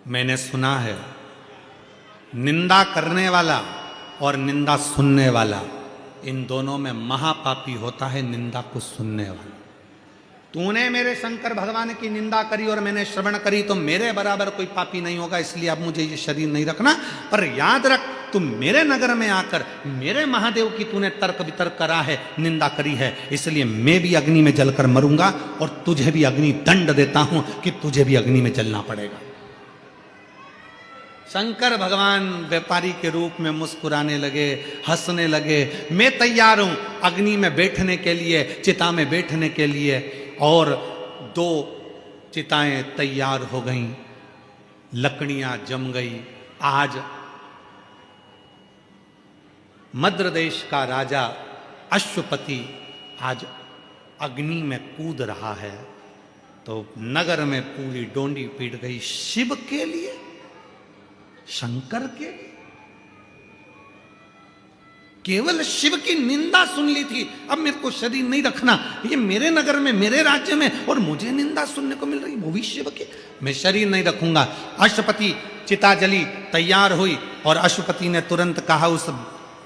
मैंने सुना है निंदा करने वाला और निंदा सुनने वाला, इन दोनों में महापापी होता है निंदा को सुनने वाला। तूने मेरे शंकर भगवान की निंदा करी और मैंने श्रवण करी, तो मेरे बराबर कोई पापी नहीं होगा, इसलिए अब मुझे ये शरीर नहीं रखना। पर याद रख, तुम मेरे नगर में आकर मेरे महादेव की तूने तर्क वितर्क करा है, निंदा करी है, इसलिए मैं भी अग्नि में जलकर मरूंगा और तुझे भी अग्नि दंड देता हूं कि तुझे भी अग्नि में जलना पड़ेगा। शंकर भगवान व्यापारी के रूप में मुस्कुराने लगे, हंसने लगे। मैं तैयार हूं अग्नि में बैठने के लिए, चिता में बैठने के लिए। और 2 चिताएं तैयार हो गईं, लकड़ियां जम गई। आज मद्र देश का राजा अश्वपति आज अग्नि में कूद रहा है, तो नगर में पूरी डोंडी पीट गई। शिव के लिए, शंकर के, केवल शिव की निंदा सुन ली थी। अब मेरे को शरीर नहीं रखना, ये मेरे नगर में, मेरे राज्य में, और मुझे निंदा सुनने को मिल रही, वो भी शिव के, मैं शरीर नहीं रखूंगा। अश्वपति, चिता जली, तैयार हुई, और अश्वपति ने तुरंत कहा उस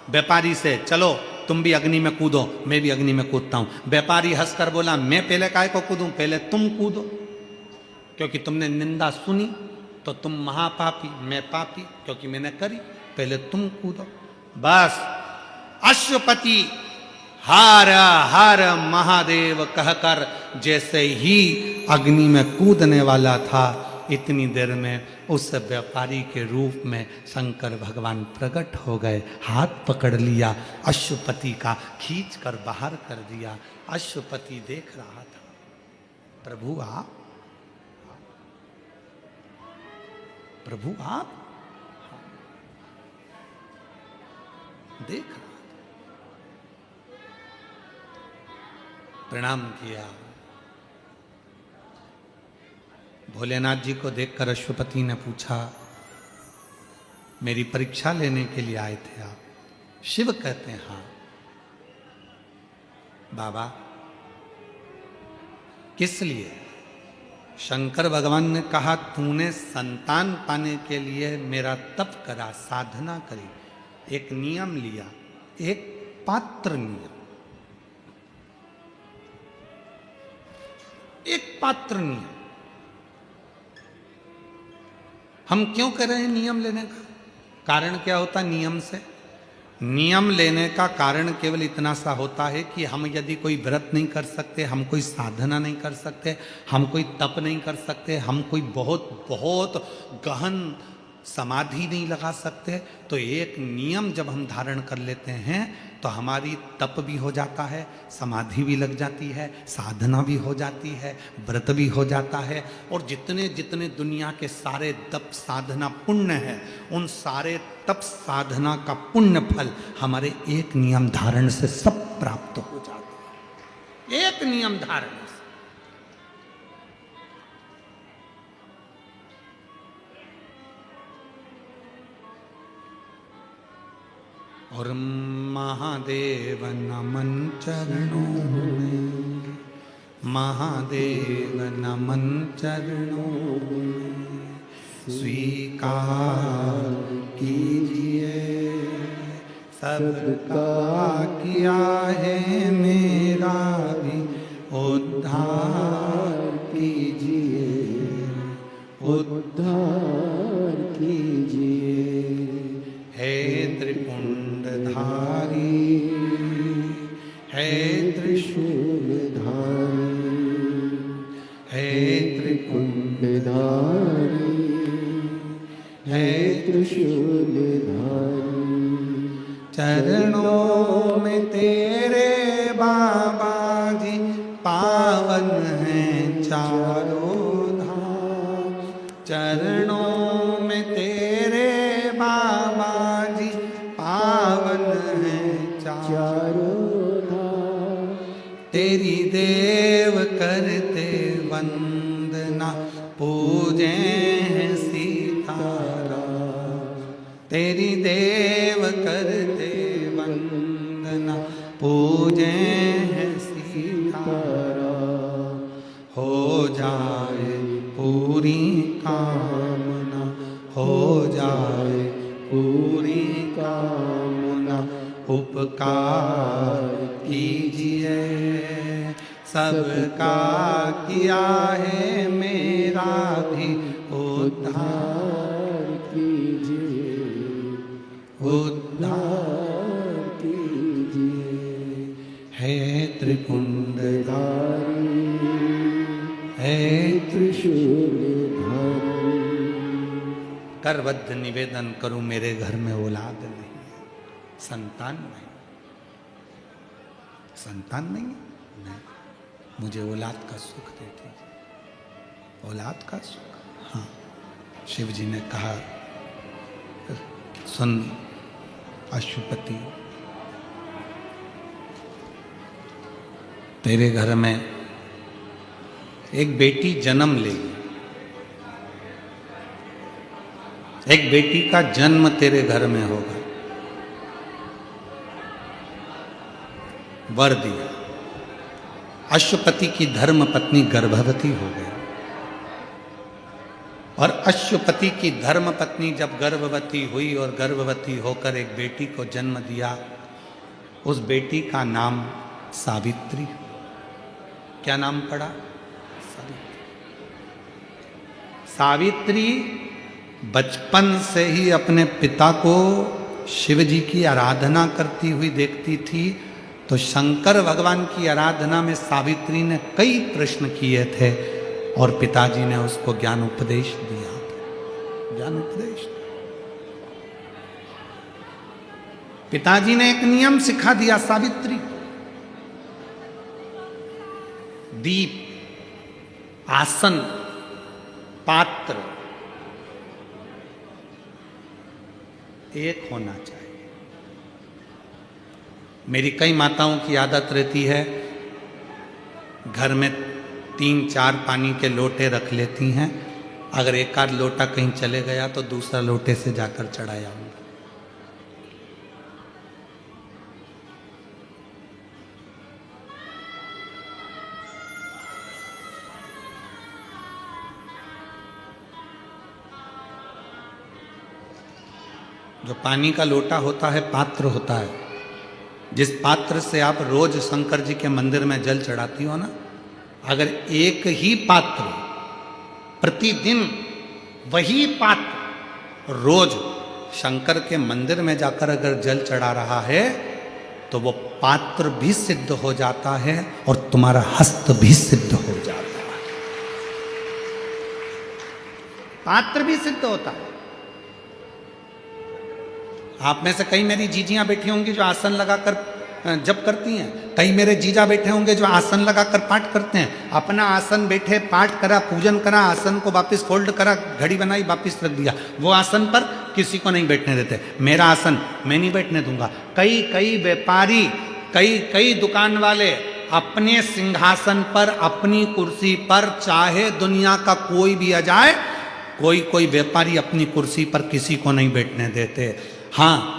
व्यापारी से, चलो तुम भी अग्नि में कूदो, मैं भी अग्नि में कूदता हूं। व्यापारी हंसकर बोला, मैं पहले काय को कूदूं, पहले तुम कूदो, क्योंकि तुमने निंदा सुनी तो तुम महापापी, मैं पापी, क्योंकि मैंने करी, पहले तुम कूदो। बस अश्वपति हार हार महादेव कहकर जैसे ही अग्नि में कूदने वाला था, इतनी देर में उस व्यापारी के रूप में शंकर भगवान प्रकट हो गए, हाथ पकड़ लिया अश्वपति का, खींच कर बाहर कर दिया। अश्वपति देख रहा था, प्रभु आप, प्रभु आप, देख रहा था, प्रणाम किया। भोलेनाथ जी को देखकर अश्वपति ने पूछा, मेरी परीक्षा लेने के लिए आए थे आप? शिव कहते हैं हाँ। बाबा किस लिए? शंकर भगवान ने कहा, तूने संतान पाने के लिए मेरा तप करा, साधना करी, एक नियम लिया, एक पात्र नियम, एक पात्र नियम। हम क्यों कर रहे हैं नियम लेने का? कारण क्या होता है नियम से? नियम लेने का कारण केवल इतना सा होता है कि हम यदि कोई व्रत नहीं कर सकते, हम कोई साधना नहीं कर सकते, हम कोई तप नहीं कर सकते, हम कोई बहुत बहुत गहन समाधि नहीं लगा सकते, तो एक नियम जब हम धारण कर लेते हैं तो हमारी तप भी हो जाता है, समाधि भी लग जाती है, साधना भी हो जाती है, व्रत भी हो जाता है, और जितने जितने दुनिया के सारे तप साधना पुण्य है, उन सारे तप साधना का पुण्य फल हमारे एक नियम धारण से सब प्राप्त हो जाता है। एक नियम धारण से। और महादेव नमन चरणों में, महादेव नमन चरणों में, स्वीकार कीजिए सबका किया है मेरा भी उद्धार कीजिए, उद्धार कीजिए। हे त्रिपुंडधारी, हे त्रिशूलधारी, हे त्रिपुंडधारी, हे त्रिशूलधारी। चरणों में तेरे बाबा जी पावन हैं चारों धाम, चरणों में तेरे बाबा जी पावन हैं चारों धाम। तेरी देव करते वंदना, पूजे हैं सीताराम, तेरी देव करते वंदना, पूजे हैं सीताराम। हो जाए पूरी कामना, हो जाए पूरी कामना, उपकार कीजिए सबका किया है मेरा भी उद्धार कीजिए, उद्धार कीजिए। है त्रिपुंडधारी, है त्रिशूलधारी। करबद्ध निवेदन करूं, मेरे घर में औलाद नहीं है, संतान नहीं, संतान नहीं है, नहीं, मुझे औलाद का सुख दे दीजिए, औलाद का सुख। हाँ, शिव जी ने कहा, सुन अश्वपति, तेरे घर में एक बेटी जन्म लेगी, एक बेटी का जन्म तेरे घर में होगा। वर दिया, अश्वपति की धर्म पत्नी गर्भवती हो गई। और अश्वपति की धर्म पत्नी जब गर्भवती हुई और गर्भवती होकर एक बेटी को जन्म दिया, उस बेटी का नाम सावित्री। क्या नाम पड़ा? सावित्री। सावित्री बचपन से ही अपने पिता को शिव जी की आराधना करती हुई देखती थी, तो शंकर भगवान की आराधना में सावित्री ने कई प्रश्न किए थे और पिताजी ने उसको ज्ञान उपदेश दिया। ज्ञान उपदेश, पिताजी ने एक नियम सिखा दिया सावित्री को। दीप, आसन, पात्र एक होना चाहिए। मेरी कई माताओं की आदत रहती है, घर में 3-4 पानी के लोटे रख लेती हैं। अगर एक आध लोटा कहीं चले गया तो दूसरा लोटे से जाकर चढ़ाया आऊंगा। जो पानी का लोटा होता है, पात्र होता है, जिस पात्र से आप रोज शंकर जी के मंदिर में जल चढ़ाती हो ना, अगर एक ही पात्र प्रतिदिन वही पात्र रोज शंकर के मंदिर में जाकर अगर जल चढ़ा रहा है तो वो पात्र भी सिद्ध हो जाता है और तुम्हारा हस्त भी सिद्ध हो जाता है। पात्र भी सिद्ध होता है। आप में से कई मेरी जीजियां बैठी होंगी जो आसन लगाकर जप करती हैं, कई मेरे जीजा बैठे होंगे जो आसन लगाकर पाठ करते हैं। अपना आसन बैठे, पाठ करा, पूजन करा, आसन को वापस फोल्ड करा, घड़ी बनाई, वापस रख दिया। वो आसन पर किसी को नहीं बैठने देते। मेरा आसन मैं नहीं बैठने दूंगा। कई व्यापारी, कई दुकान वाले अपने सिंहासन पर, अपनी कुर्सी पर, चाहे दुनिया का कोई भी आ जाए, कोई व्यापारी अपनी कुर्सी पर किसी को नहीं बैठने देते। हाँ,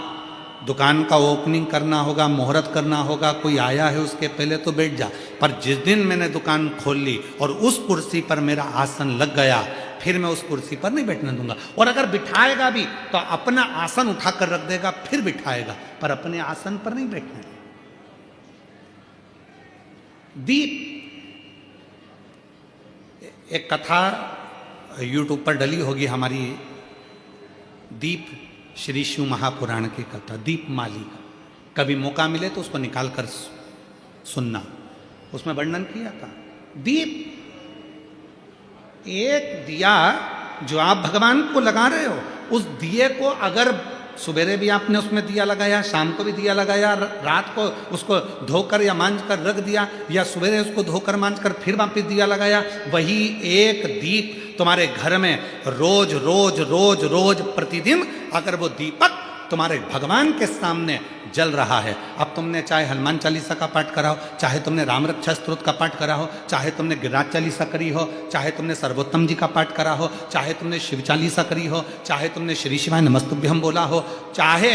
दुकान का ओपनिंग करना होगा, मुहूर्त करना होगा, कोई आया है उसके पहले तो बैठ जा। पर जिस दिन मैंने दुकान खोल ली और उस कुर्सी पर मेरा आसन लग गया, फिर मैं उस कुर्सी पर नहीं बैठने दूंगा। और अगर बिठाएगा भी तो अपना आसन उठाकर रख देगा, फिर बिठाएगा, पर अपने आसन पर नहीं बैठने देगा। दीप, एक कथा यूट्यूब पर डली होगी हमारी, दीप श्री शिव महापुराण की कथा, दीप माली का। कभी मौका मिले तो उसको निकाल कर सुनना, उसमें वर्णन किया था। दीप, एक दिया जो आप भगवान को लगा रहे हो, उस दिए को अगर सुबेरे भी आपने उसमें दिया लगाया, शाम को भी दिया लगाया, रात को उसको धोकर या मांझ कर रख दिया, या सुबेरे उसको धोकर मांझ कर फिर वापस दिया लगाया, वही एक दीप तुम्हारे घर में रोज रोज रोज रोज प्रतिदिन अगर वो दीपक तुम्हारे भगवान के सामने जल रहा है। अब तुमने चाहे हनुमान चालीसा का पाठ कराओ, चाहे तुमने राम रक्षा स्तोत्र का पाठ करा हो, चाहे तुमने गिरिराज चालीसा करी हो, चाहे तुमने सर्वोत्तम जी का पाठ करा हो, चाहे तुमने शिव चालीसा करी हो, चाहे तुमने श्री शिवाय नमस्तुभ्यम बोला हो, चाहे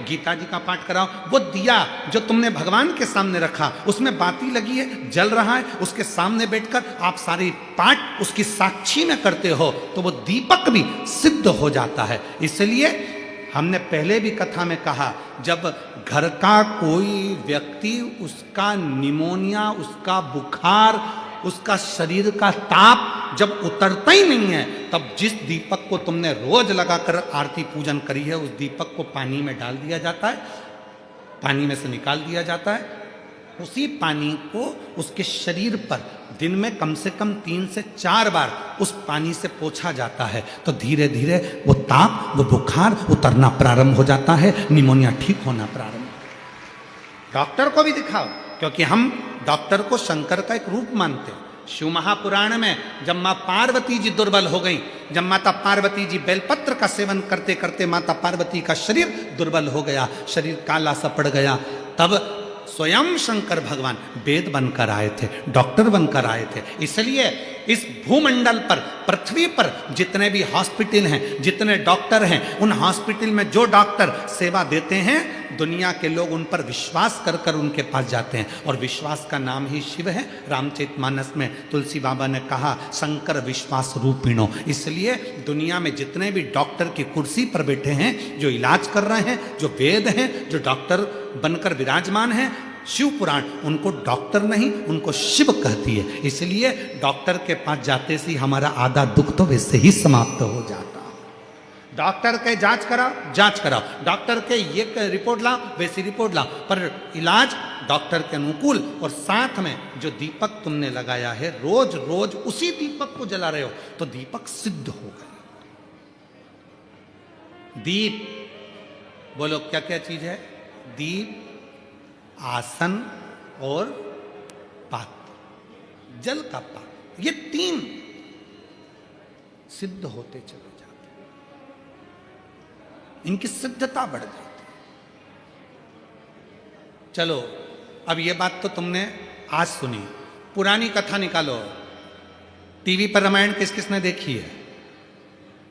गीता जी का पाठ कराओ, वो दिया जो तुमने भगवान के सामने रखा, उसमें बाती लगी है, जल रहा है, उसके सामने बैठकर आप सारी पाठ उसकी साक्षी में करते हो, तो वो दीपक भी सिद्ध हो जाता है। इसलिए हमने पहले भी कथा में कहा, जब घर का कोई व्यक्ति, उसका निमोनिया, उसका बुखार, उसका शरीर का ताप जब उतरता ही नहीं है, तब जिस दीपक को तुमने रोज लगाकर आरती पूजन करी है, उस दीपक को पानी में डाल दिया जाता है, पानी में से निकाल दिया जाता है। उसी पानी को उसके शरीर पर दिन में कम से कम 3 से 4 बार उस पानी से पोंछा जाता है, तो धीरे धीरे वो ताप, वो बुखार उतरना प्रारंभ हो जाता है, निमोनिया ठीक होना प्रारंभ। डॉक्टर को भी दिखाओ, क्योंकि हम डॉक्टर को शंकर का एक रूप मानते हैं। शिव महापुराण में जब माँ पार्वती जी दुर्बल हो गई, जब माता पार्वती जी बेलपत्र का सेवन करते करते माता पार्वती का शरीर दुर्बल हो गया, शरीर काला सा पड़ गया, तब स्वयं शंकर भगवान वेद बनकर आए थे, डॉक्टर बनकर आए थे। इसलिए इस भूमंडल पर, पृथ्वी पर जितने भी हॉस्पिटल हैं, जितने डॉक्टर हैं, उन हॉस्पिटल में जो डॉक्टर सेवा देते हैं, दुनिया के लोग उन पर विश्वास कर कर उनके पास जाते हैं, और विश्वास का नाम ही शिव है। रामचरितमानस में तुलसी बाबा ने कहा शंकर विश्वास रूपिणो। इसलिए दुनिया में जितने भी डॉक्टर की कुर्सी पर बैठे हैं, जो इलाज कर रहे हैं, जो वेद हैं, जो डॉक्टर बनकर विराजमान हैं, शिव पुराण उनको डॉक्टर नहीं, उनको शिव कहती है। इसलिए डॉक्टर के पास जाते से हमारा आधा दुख तो वैसे ही समाप्त हो जाता। डॉक्टर के जांच कराओ, डॉक्टर के ये रिपोर्ट लाओ, वैसी रिपोर्ट लाओ, पर इलाज डॉक्टर के अनुकूल। और साथ में जो दीपक तुमने लगाया है, रोज रोज उसी दीपक को जला रहे हो, तो दीपक सिद्ध हो गए। दीप बोलो क्या क्या चीज है? दीप, आसन और पात्र, जल का पात्र, ये तीन सिद्ध होते चले जाते, इनकी सिद्धता बढ़ जाती। चलो अब ये बात तो तुमने आज सुनी, पुरानी कथा निकालो। टीवी पर रामायण किस किसने देखी है?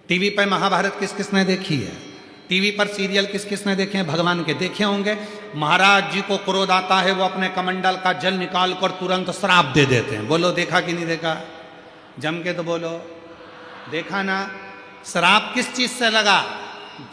टीवी पर महाभारत किस किसने देखी है? टीवी पर सीरियल किस किसने देखे हैं? भगवान के देखे होंगे। महाराज जी को क्रोध आता है, वो अपने कमंडल का जल निकाल कर तुरंत श्राप दे देते हैं। बोलो देखा कि नहीं देखा? जम के तो बोलो देखा ना। श्राप किस चीज से लगा?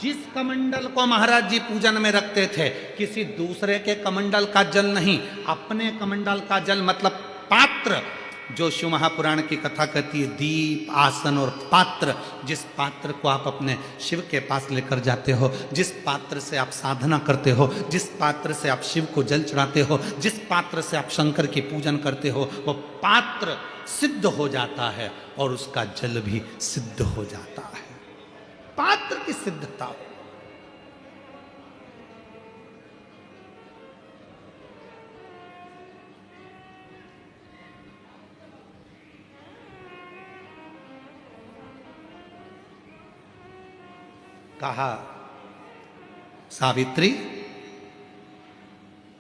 जिस कमंडल को महाराज जी पूजन में रखते थे, किसी दूसरे के कमंडल का जल नहीं, अपने कमंडल का जल, मतलब पात्र, जो शिव महापुराण की कथा कहती है, दीप, आसन और पात्र। जिस पात्र को आप अपने शिव के पास लेकर जाते हो, जिस पात्र से आप साधना करते हो, जिस पात्र से आप शिव को जल चढ़ाते हो, जिस पात्र से आप शंकर की पूजन करते हो, वो पात्र सिद्ध हो जाता है और उसका जल भी सिद्ध हो जाता है। पात्र की सिद्धता। कहा सावित्री,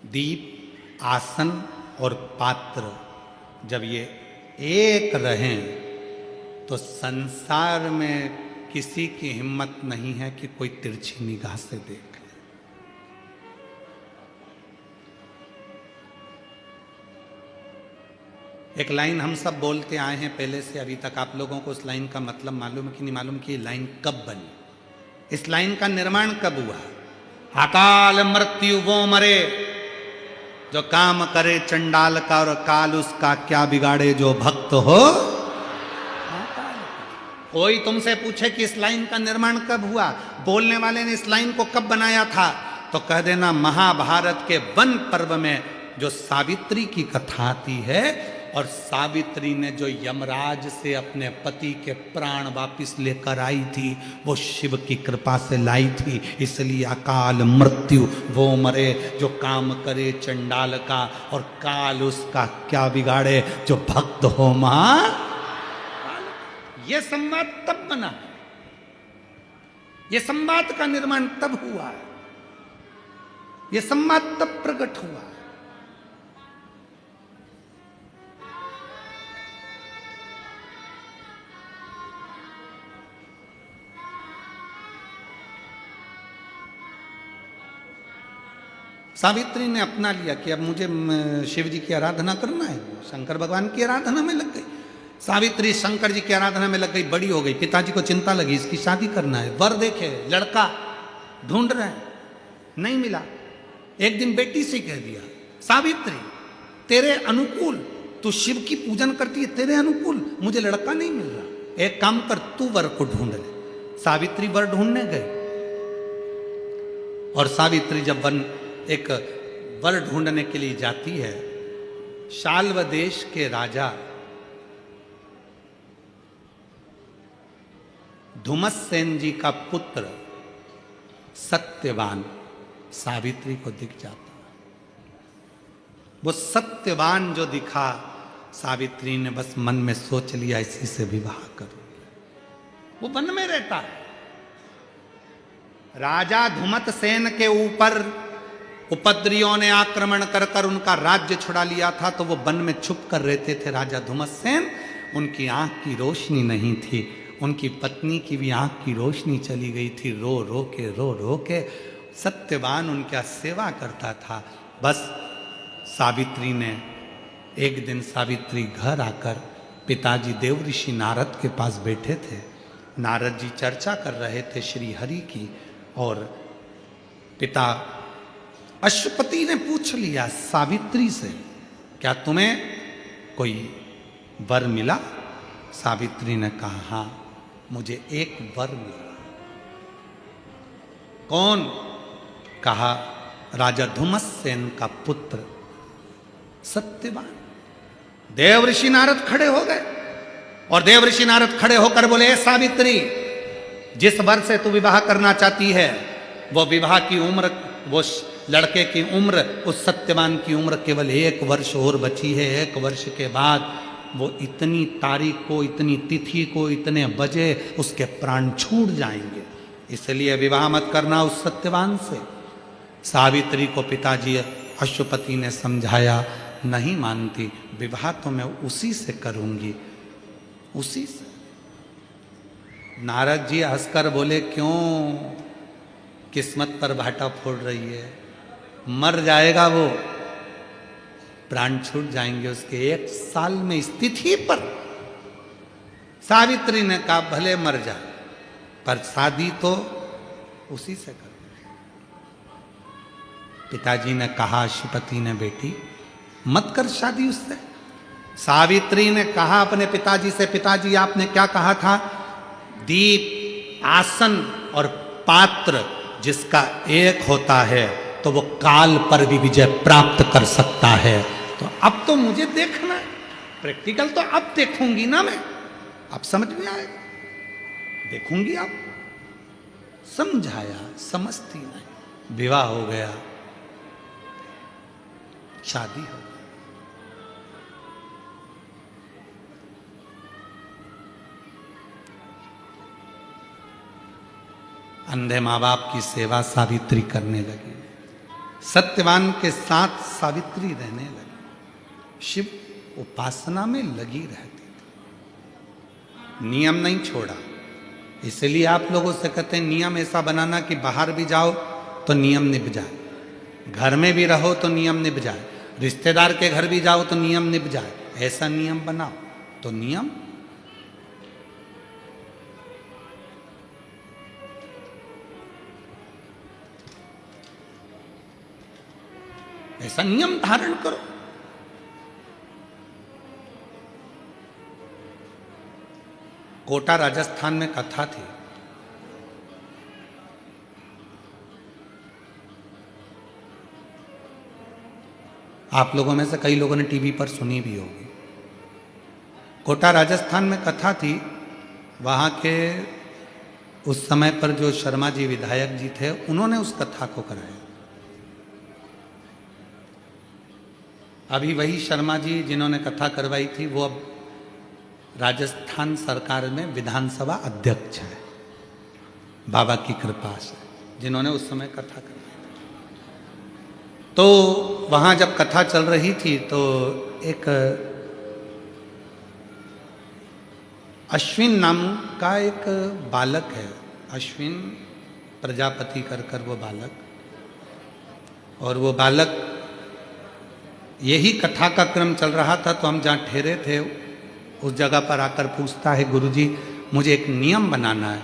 दीप, आसन और पात्र जब ये एक रहें तो संसार में किसी की हिम्मत नहीं है कि कोई तिरछी निगाह से देखे। एक लाइन हम सब बोलते आए हैं पहले से अभी तक। आप लोगों को उस लाइन का मतलब मालूम है कि नहीं मालूम कि ये लाइन कब बनी, इस लाइन का निर्माण कब हुआ? अकाल मृत्यु वो मरे जो काम करे चंडाल का, और काल उसका क्या बिगाड़े जो भक्त हो। कोई तुमसे पूछे कि इस लाइन का निर्माण कब हुआ, बोलने वाले ने इस लाइन को कब बनाया था, तो कह देना महाभारत के वन पर्व में जो सावित्री की कथा आती है, और सावित्री ने जो यमराज से अपने पति के प्राण वापिस लेकर आई थी, वो शिव की कृपा से लाई थी। इसलिए अकाल मृत्यु वो मरे जो काम करे चंडाल का, और काल उसका क्या बिगाड़े जो भक्त हो मां। ये संवाद तब बना, ये संवाद का निर्माण तब हुआ, ये संवाद तब प्रकट हुआ। सावित्री ने अपना लिया कि अब मुझे शिव जी की आराधना करना है, शंकर भगवान की आराधना में लग गई। सावित्री शंकर जी की आराधना में लग गई, बड़ी हो गई, पिताजी को चिंता लगी इसकी शादी करना है, वर देखे, लड़का ढूंढ रहे हैं, नहीं मिला। एक दिन बेटी से कह दिया, सावित्री तेरे अनुकूल, तू शिव की पूजन करती है, तेरे अनुकूल मुझे लड़का नहीं मिल रहा, एक काम कर तू वर को ढूंढ ले। सावित्री वर ढूंढने गए, और सावित्री जब एक वर ढूंढने के लिए जाती है, शाल्व देश के राजा धुमस्सेन जी का पुत्र सत्यवान सावित्री को दिख जाता। वो सत्यवान जो दिखा, सावित्री ने बस मन में सोच लिया इसी से विवाह करूं। वो वन में रहता है। राजा धुमतसेन के ऊपर उपद्रवियों ने आक्रमण कर कर उनका राज्य छुड़ा लिया था, तो वो वन में छुप कर रहते थे राजा धुमतसेन। उनकी आंख की रोशनी नहीं थी, उनकी पत्नी की भी आंख की रोशनी चली गई थी। रो रो के सत्यवान उनका सेवा करता था। बस सावित्री ने एक दिन सावित्री घर आकर पिताजी देवऋषि नारद के पास बैठे थे। नारद जी चर्चा कर रहे थे श्री हरि की, और पिता अश्वपति ने पूछ लिया सावित्री से, क्या तुम्हें कोई वर मिला? सावित्री ने कहा, हाँ मुझे एक वर मिला। कौन? कहा, राजा धुमस्सेन का पुत्र सत्यवान। देवऋषि नारद खड़े हो गए, और देवऋषि नारद खड़े होकर बोले, सावित्री, जिस वर से तू विवाह करना चाहती है वो विवाह की उम्र, वो लड़के की उम्र, उस सत्यवान की उम्र केवल 1 वर्ष और बची है। 1 वर्ष के बाद वो इतनी तारीख को, इतनी तिथि को, इतने बजे उसके प्राण छूट जाएंगे, इसलिए विवाह मत करना उस सत्यवान से। सावित्री को पिताजी अश्वपति ने समझाया, नहीं मानती, विवाह तो मैं उसी से करूंगी, उसी से। नारद जी हंसकर बोले, क्यों किस्मत पर भाटा फोड़ रही है? मर जाएगा वो, प्राण छूट जाएंगे उसके 1 साल में स्थिति पर। सावित्री ने कहा, भले मर जाए पर शादी तो उसी से कर। पिताजी ने कहा, अश्वपति ने, बेटी मत कर शादी उससे। सावित्री ने कहा अपने पिताजी से, पिताजी आपने क्या कहा था? दीप, आसन और पात्र जिसका एक होता है तो वो काल पर भी विजय प्राप्त कर सकता है। तो अब तो मुझे देखना है, प्रैक्टिकल तो अब देखूंगी ना मैं, अब समझ में आएगा, देखूंगी अब। समझाया, समझती नहीं। विवाह हो गया, शादी हो गई। अंधे माँ बाप की सेवा सावित्री करने लगी, सत्यवान के साथ सावित्री रहने लगी, शिव उपासना में लगी रहती थी, नियम नहीं छोड़ा। इसलिए आप लोगों से कहते हैं नियम ऐसा बनाना कि बाहर भी जाओ तो नियम निभ जाए, घर में भी रहो तो नियम निभ जाए, रिश्तेदार के घर भी जाओ तो नियम निभ जाए। ऐसा नियम बनाओ तो नियम। ऐसा नियम धारण करो। कोटा राजस्थान में कथा थी, आप लोगों में से कई लोगों ने टीवी पर सुनी भी होगी। कोटा राजस्थान में कथा थी, वहां के उस समय पर जो शर्मा जी विधायक जी थे, उन्होंने उस कथा को कराया। अभी वही शर्मा जी जिन्होंने कथा करवाई थी वो अब राजस्थान सरकार में विधानसभा अध्यक्ष है, बाबा की कृपा से, जिन्होंने उस समय कथा करवाई। तो वहाँ जब कथा चल रही थी तो एक अश्विन नाम का एक बालक है, अश्विन प्रजापति कर वो बालक, और वो बालक, यही कथा का क्रम चल रहा था तो हम जहाँ ठहरे थे उस जगह पर आकर पूछता है, गुरुजी मुझे एक नियम बनाना है।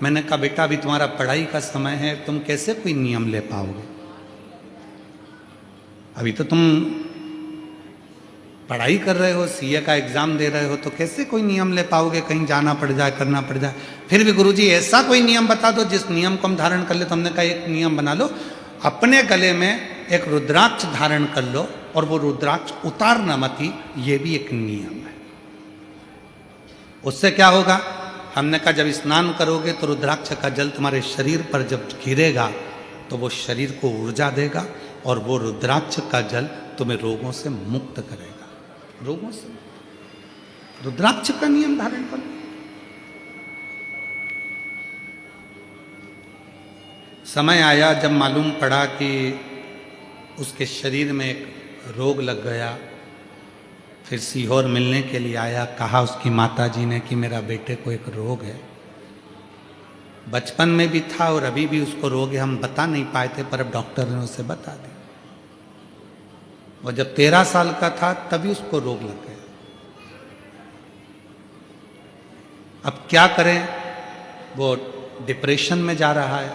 मैंने कहा, बेटा अभी तुम्हारा पढ़ाई का समय है, तुम कैसे कोई नियम ले पाओगे? अभी तो तुम पढ़ाई कर रहे हो, सीए का एग्जाम दे रहे हो, तो कैसे कोई नियम ले पाओगे? कहीं जाना पड़ जाए, करना पड़ जाए। फिर भी गुरुजी ऐसा कोई नियम बता दो जिस नियम को हम धारण कर ले। तो हमने कहा, एक नियम बना लो, अपने गले में एक रुद्राक्ष धारण कर लो और वो रुद्राक्ष उतारना मत ही, ये भी एक नियम है। उससे क्या होगा? हमने कहा, जब स्नान करोगे तो रुद्राक्ष का जल तुम्हारे शरीर पर जब गिरेगा तो वो शरीर को ऊर्जा देगा और वो रुद्राक्ष का जल तुम्हें रोगों से मुक्त करेगा, रोगों से। रुद्राक्ष का नियम धारण करो। समय आया जब मालूम पड़ा कि उसके शरीर में एक रोग लग गया, फिर सीहोर मिलने के लिए आया। कहा उसकी माताजी ने कि मेरा बेटे को एक रोग है। बचपन में भी था और अभी भी उसको रोग है, हम बता नहीं पाए थे, पर अब डॉक्टर ने उसे बता दिया। और जब 13 साल का था तभी उसको रोग लग गया। अब क्या करें, वो डिप्रेशन में जा रहा है।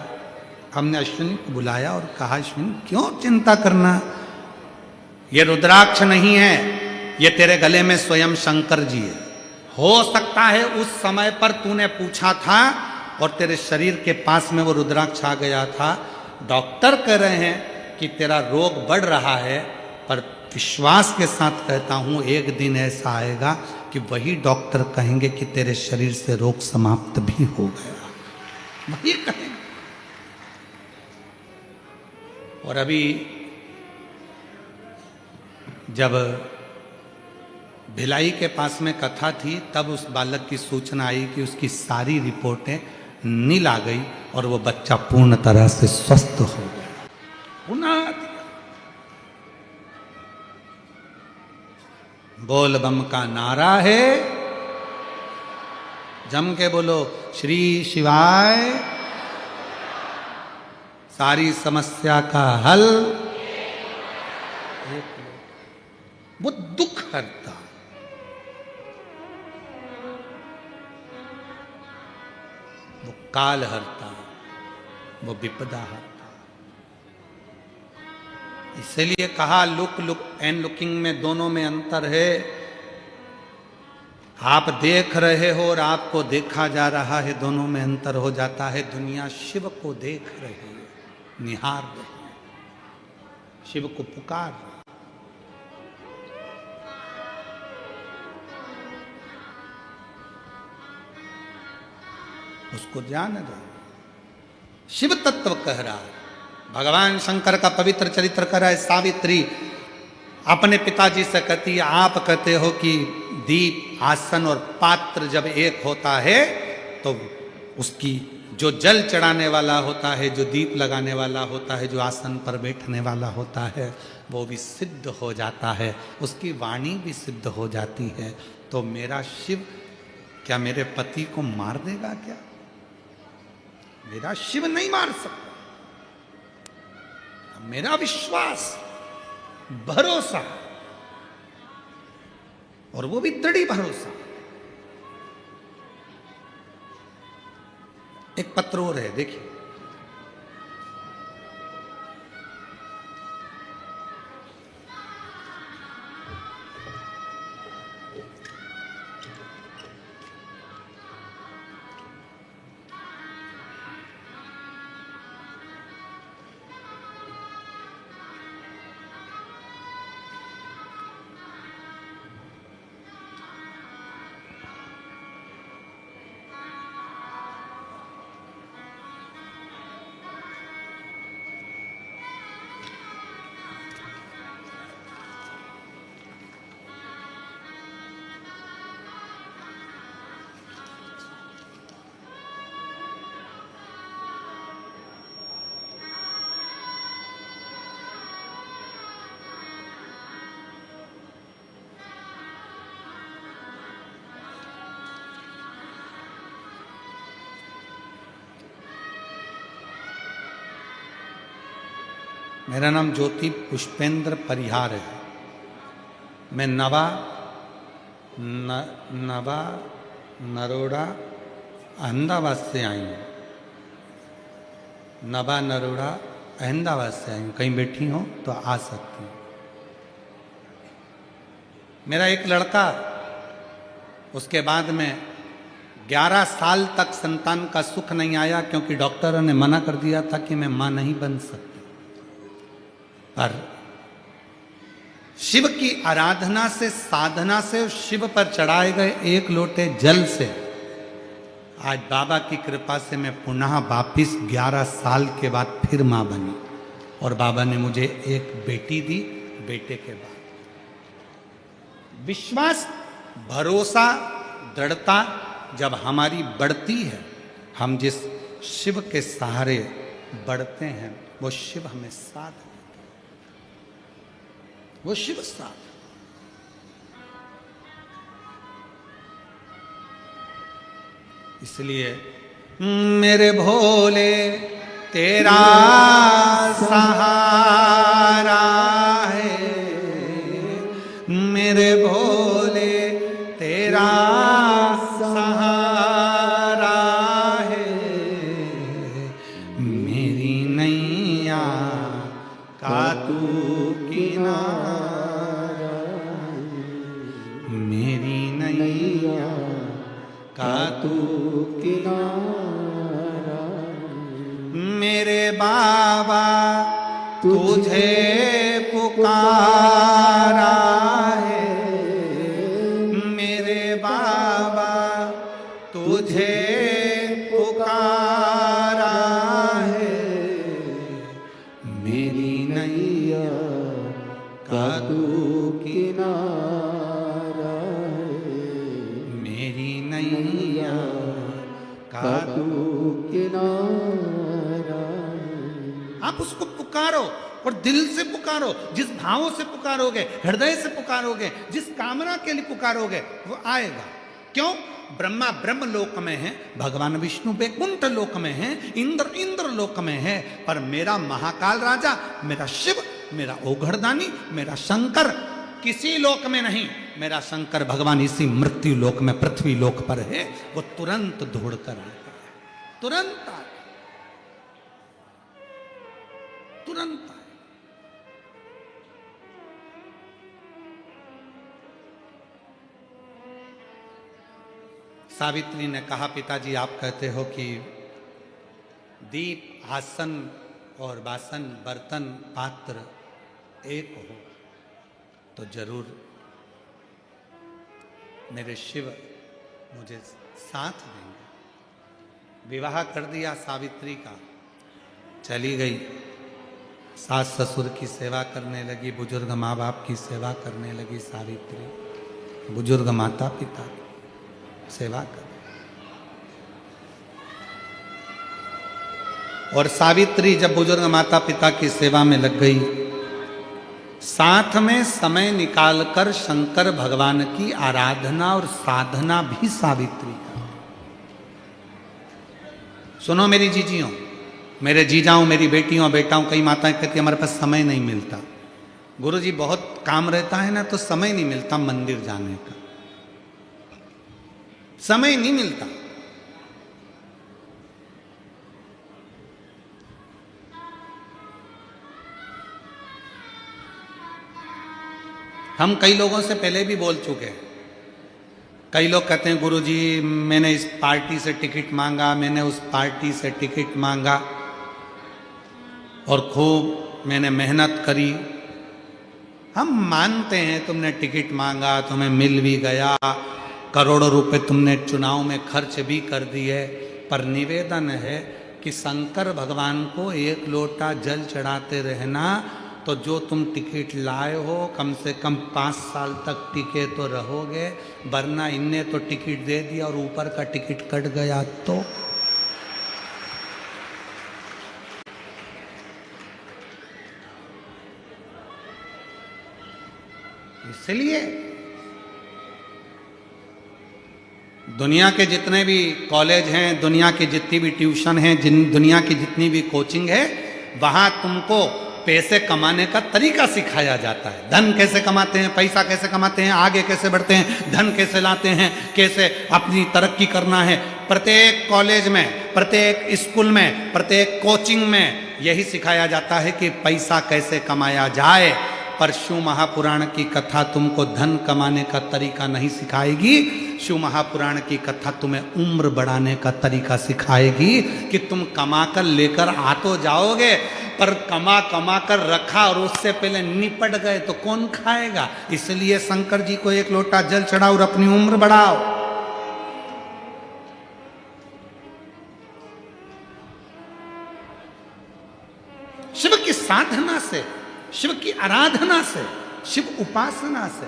हमने अश्विनी को बुलाया और कहा, अश्विनी क्यों चिंता करना, ये रुद्राक्ष नहीं है, ये तेरे गले में स्वयं शंकर जी है। हो सकता है उस समय पर तूने पूछा था और तेरे शरीर के पास में वो रुद्राक्ष आ गया था। डॉक्टर कह रहे हैं कि तेरा रोग बढ़ रहा है, पर विश्वास के साथ कहता हूं एक दिन ऐसा आएगा कि वही डॉक्टर कहेंगे कि तेरे शरीर से रोग समाप्त भी हो गया, वही कहेंगे। और अभी जब भिलाई के पास में कथा थी तब उस बालक की सूचना आई कि उसकी सारी रिपोर्टें नील आ गई और वो बच्चा पूर्ण तरह से स्वस्थ हो गया। पुनः बोल बम का नारा है, जम के बोलो श्री शिवाय, सारी समस्या का हल वो दुख हरता, वो काल हरता, वो विपदा हरता। इसलिए कहा लुक लुक एंड लुकिंग में दोनों में अंतर है। आप देख रहे हो और आपको देखा जा रहा है, दोनों में अंतर हो जाता है। दुनिया शिव को देख रही है, निहार रही है, शिव को पुकार रही है। उसको जान दो, शिव तत्व कह रहा है। भगवान शंकर का पवित्र चरित्र कर रहा है। सावित्री अपने पिताजी से कहती है, आप कहते हो कि दीप, आसन और पात्र जब एक होता है तो उसकी जो जल चढ़ाने वाला होता है, जो दीप लगाने वाला होता है, जो आसन पर बैठने वाला होता है, वो भी सिद्ध हो जाता है, उसकी वाणी भी सिद्ध हो जाती है। तो मेरा शिव क्या मेरे पति को मार देगा क्या? मेरा शिव नहीं मार सकता। मेरा विश्वास, भरोसा, और वो भी दृढ़ भरोसा। एक पत्र और है, देखिए। मेरा नाम ज्योति पुष्पेंद्र परिहार है। मैं नवा नरोड़ा अहमदाबाद से आई हूँ। नवा नरोड़ा अहमदाबाद से आई हूँ। कहीं बैठी हो तो आ सकती हूँ। मेरा एक लड़का, उसके बाद में 11 साल तक संतान का सुख नहीं आया, क्योंकि डॉक्टरों ने मना कर दिया था कि मैं मां नहीं बन सकती। पर शिव की आराधना से, साधना से, शिव पर चढ़ाए गए एक लोटे जल से आज बाबा की कृपा से मैं पुनः वापिस 11 साल के बाद फिर मां बनी। और बाबा ने मुझे एक बेटी दी। बेटे के बाद विश्वास, भरोसा, दृढ़ता जब हमारी बढ़ती है, हम जिस शिव के सहारे बढ़ते हैं, वो शिव हमें साथ देता है। वो शिव साथ। इसलिए मेरे भोले तेरा सहारा है, मेरे भोले तेरा सहारा है, मेरी नैया का तू किनारा, मेरी नैया का तू किनारा, मेरे बाबा तुझे पुकारा है, मेरे बाबा तुझे पुकारा है, मेरी नैया का तू किनारा है, मेरी नैया का तू। किनारा। आप उसको पुकारो और दिल से पुकारो, जिस भावों से पुकारोगे, हृदय से पुकारोगे, जिस कामना के लिए पुकारोगे वो आएगा। क्यों? ब्रह्मा ब्रह्म लोक में है, भगवान विष्णु वैकुंठ लोक में है, इंद्र इंद्र लोक में है, पर मेरा महाकाल राजा, मेरा शिव, मेरा ओघड़दानी, मेरा शंकर किसी लोक में नहीं। मेरा शंकर भगवान इसी मृत्यु लोक में, पृथ्वी लोक पर है। वो तुरंत दौड़कर आता है, तुरंत आए, तुरंत आए। सावित्री ने कहा, पिताजी आप कहते हो कि दीप, आसन और बासन, बर्तन, पात्र एक हो, तो जरूर मेरे शिव मुझे साथ देंगे। विवाह कर दिया सावित्री का, चली गई, सास ससुर की सेवा करने लगी, बुजुर्ग माँ बाप की सेवा करने लगी सावित्री, बुजुर्ग माता पिता की सेवा कर। और सावित्री जब बुजुर्ग माता पिता की सेवा में लग गई, साथ में समय निकालकर शंकर भगवान की आराधना और साधना भी सावित्री का। सुनो मेरी जीजियों, मेरे जीजाओं, मेरी बेटियों बेटाओं, कई माताएं कहती हमारे पास समय नहीं मिलता। गुरुजी बहुत काम रहता है ना, तो समय नहीं मिलता मंदिर जाने का, समय नहीं मिलता। हम कई लोगों से पहले भी बोल चुके हैं। कई लोग कहते हैं गुरुजी मैंने इस पार्टी से टिकट मांगा, मैंने उस पार्टी से टिकट मांगा और खूब मैंने मेहनत करी। हम मानते हैं तुमने टिकट मांगा, तुम्हें मिल भी गया, करोड़ों रुपए तुमने चुनाव में खर्च भी कर दिए, पर निवेदन है कि शंकर भगवान को एक लोटा जल चढ़ाते रहना। तो जो तुम टिकट लाए हो कम से कम 5 साल तक टिके तो रहोगे, वरना इनने तो टिकट दे दिया और ऊपर का टिकट कट गया तो। इसलिए दुनिया के जितने भी कॉलेज हैं, दुनिया की जितनी भी ट्यूशन हैं, दुनिया की जितनी भी कोचिंग है, वहां तुमको पैसे कमाने का तरीका सिखाया जाता है। धन कैसे कमाते हैं, पैसा कैसे कमाते हैं, आगे कैसे बढ़ते हैं, धन कैसे लाते हैं, कैसे अपनी तरक्की करना है। प्रत्येक कॉलेज में, प्रत्येक स्कूल में, प्रत्येक कोचिंग में यही सिखाया जाता है कि पैसा कैसे कमाया जाए। पर शिव महापुराण की कथा तुमको धन कमाने का तरीका नहीं सिखाएगी। शिव महापुराण की कथा तुम्हें उम्र बढ़ाने का तरीका सिखाएगी कि तुम कमाकर लेकर आ तो जाओगे, पर कमा कमा कर रखा और उससे पहले निपट गए तो कौन खाएगा। इसलिए शंकर जी को एक लोटा जल चढ़ाओ और अपनी उम्र बढ़ाओ। शिव की साधना से, शिव की आराधना से, शिव उपासना से,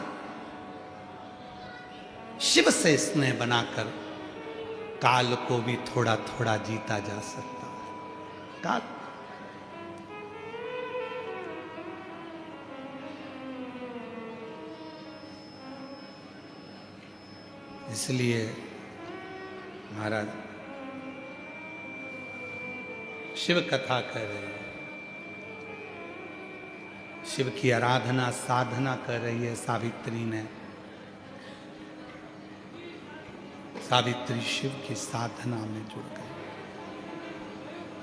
शिव से स्नेह बनाकर काल को भी थोड़ा थोड़ा जीता जा सकता है। काल इसलिए महाराज शिव कथा कर रही है, शिव की आराधना साधना कर रही है सावित्री ने। सावित्री शिव की साधना में जुड़ गई,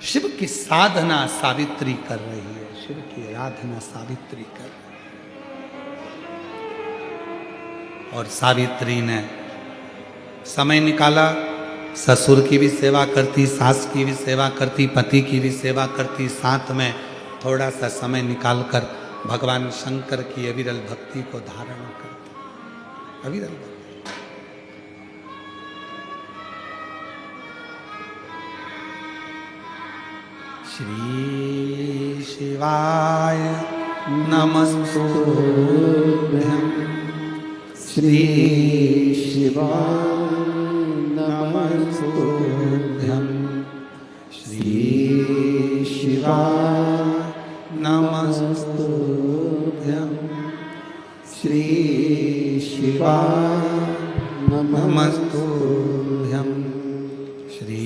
शिव की साधना सावित्री कर रही है, शिव की आराधना सावित्री कर रही है। और सावित्री ने समय निकाला, ससुर की भी सेवा करती, सास की भी सेवा करती, पति की भी सेवा करती, साथ में थोड़ा सा समय निकालकर भगवान शंकर की अविरल भक्ति को धारण करती। अविरल भक्ति। श्री शिवाय नमस्तुभ्यं, श्री शिवाय नमस्तुभ्यं, श्री शिवाय नमस्तुभ्यं, श्री शिवाय नमस्तुभ्यं, श्री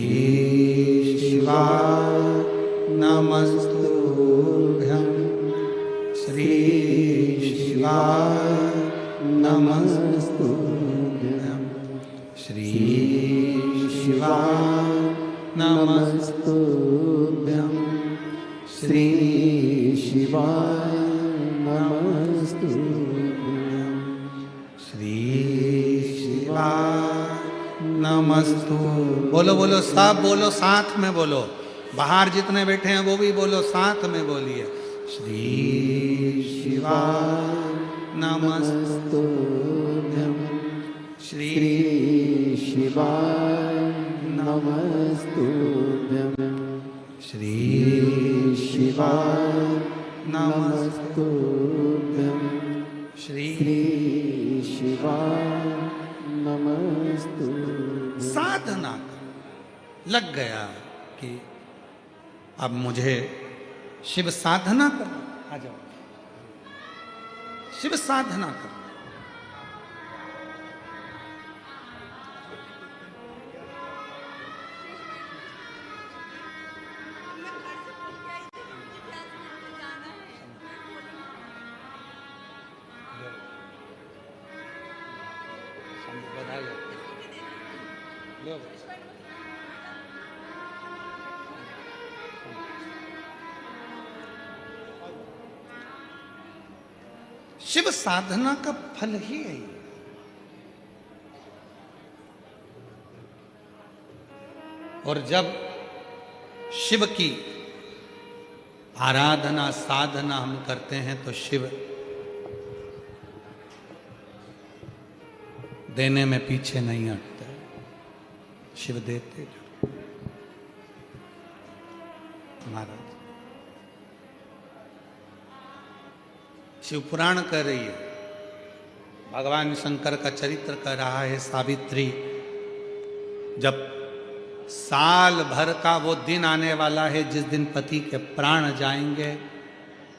शिवाय नमस्तुभ्यं, श्री शिवाय नमस्तुभ्यं, श्री शिवाय नमस्तुभ्यं, श्री शिवाय नमस्तुभ्यं, श्री शिवाय नमस्तु। बोलो बोलो, सब बोलो, साथ में बोलो। बाहर जितने बैठे हैं वो भी बोलो, साथ में बोलिए। श्री शिवाय नमस्तुभ्यं, श्री शिवाय नमस्तुभ्यं, श्री शिवाय नमस्तुभ्यं, श्री शिवाय नमस्तुभ्यं। साधना लग गया कि अब मुझे शिव साधना करना। आ जाओ, शिव साधना करना। शिव साधना का फल ही है ये। और जब शिव की आराधना साधना हम करते हैं तो शिव देने में पीछे नहीं हटते, शिव देते महाराज। शिव पुराण कर रही है, भगवान शंकर का चरित्र कर रहा है। सावित्री, जब साल भर का वो दिन आने वाला है जिस दिन पति के प्राण जाएंगे,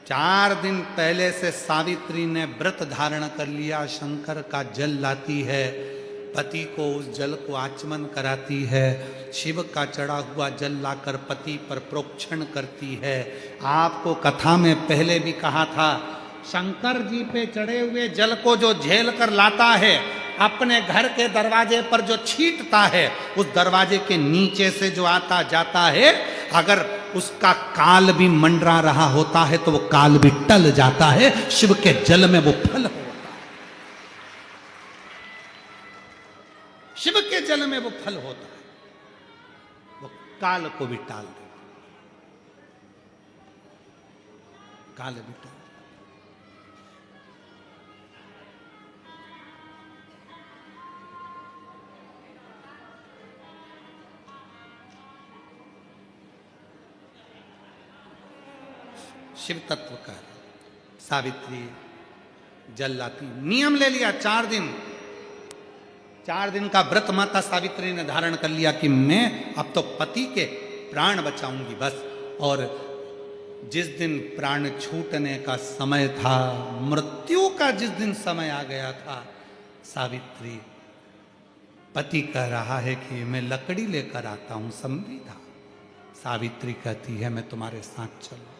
4 दिन पहले से सावित्री ने व्रत धारण कर लिया। शंकर का जल लाती है, पति को उस जल को आचमन कराती है, शिव का चढ़ा हुआ जल लाकर पति पर प्रोक्षण करती है। आपको कथा में पहले भी कहा था, शंकर जी पे चढ़े हुए जल को जो झेल कर लाता है, अपने घर के दरवाजे पर जो छींटता है, उस दरवाजे के नीचे से जो आता जाता है, अगर उसका काल भी मंडरा रहा होता है तो वो काल भी टल जाता है। शिव के जल में वो फल होता है, शिव के जल में वो फल होता है, वो काल को भी टाल देता, काल भी टाल। शिव तत्व का सावित्री जल लाती, नियम ले लिया। 4 दिन का व्रत माता सावित्री ने धारण कर लिया कि मैं अब तो पति के प्राण बचाऊंगी बस। और जिस दिन प्राण छूटने का समय था, मृत्यु का जिस दिन समय आ गया था, सावित्री, पति कह रहा है कि मैं लकड़ी लेकर आता हूं, संविधा सावित्री कहती है मैं तुम्हारे साथ चलूं।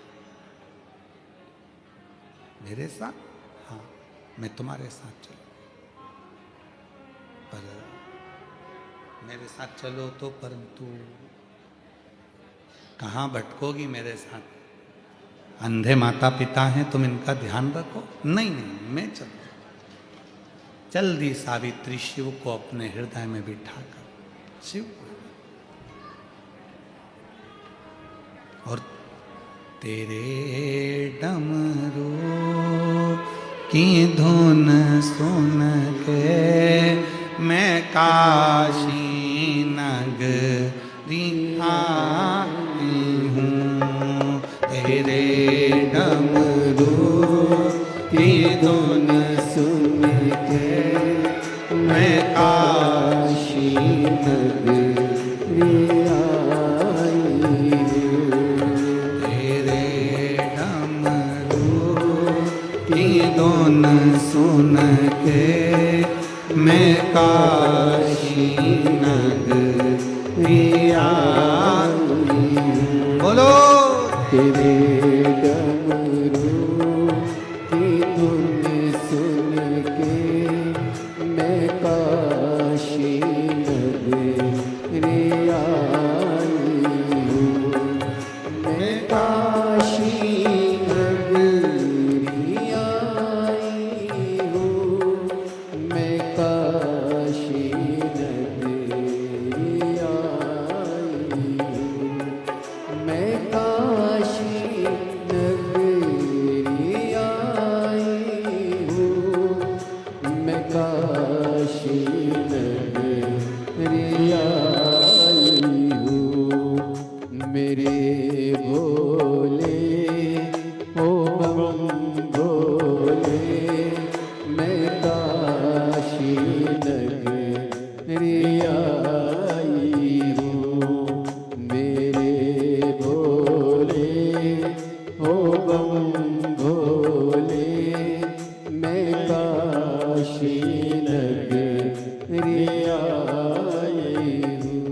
मेरे साथ? हाँ, मैं तुम्हारे साथ चलूं। पर मेरे साथ चलो तो परंतु कहाँ भटकोगी मेरे साथ? अंधे माता पिता हैं, तुम इनका ध्यान रखो। नहीं नहीं, मैं चलूं। चल दी सावित्री शिव को अपने हृदय में बिठाकर। शिव को और तेरे डमरू की धुन सुन के मैं काशी नगरी आई हूँ। तेरे डमरू की धुन सुन के मैं काशी नगरी आई हूँ। तेरे डमरू की धुन सुन के मैं काशी नगरी आई हूँ। बोलो तेरे डमरू की धुन सुन के मैं काशी नगरी आई हूँ। मैं काशी नगरी आई हूँ। मैं काशी नगरी आई हूँ। मैं काशी नगरी आई हूँ। मैं काशी नगरी आई हूँ। मेरे भोले ओ बम भोले मैं काशी नगरी आई हूँ। मेरे भोले ओ बम भोले मैं काशी नगरी आई हूँ।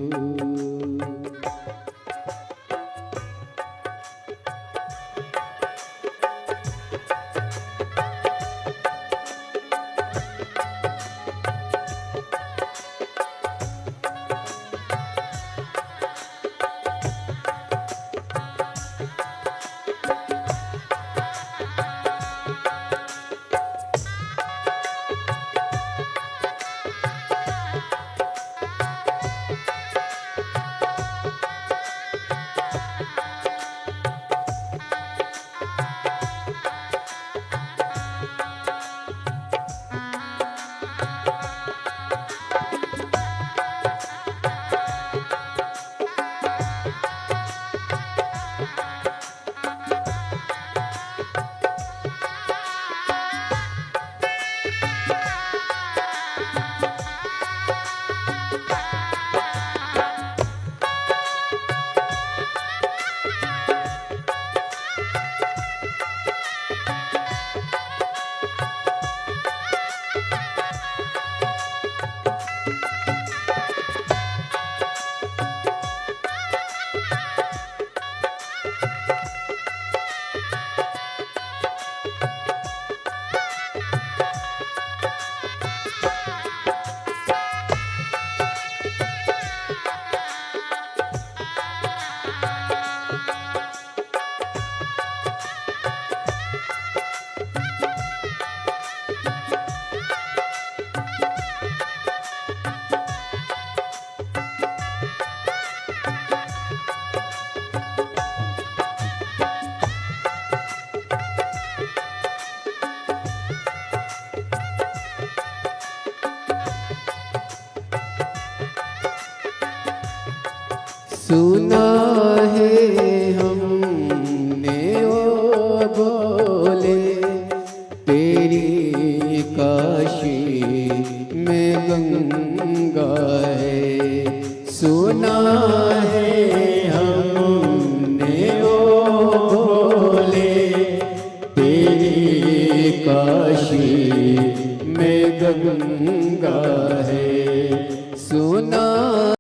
सुना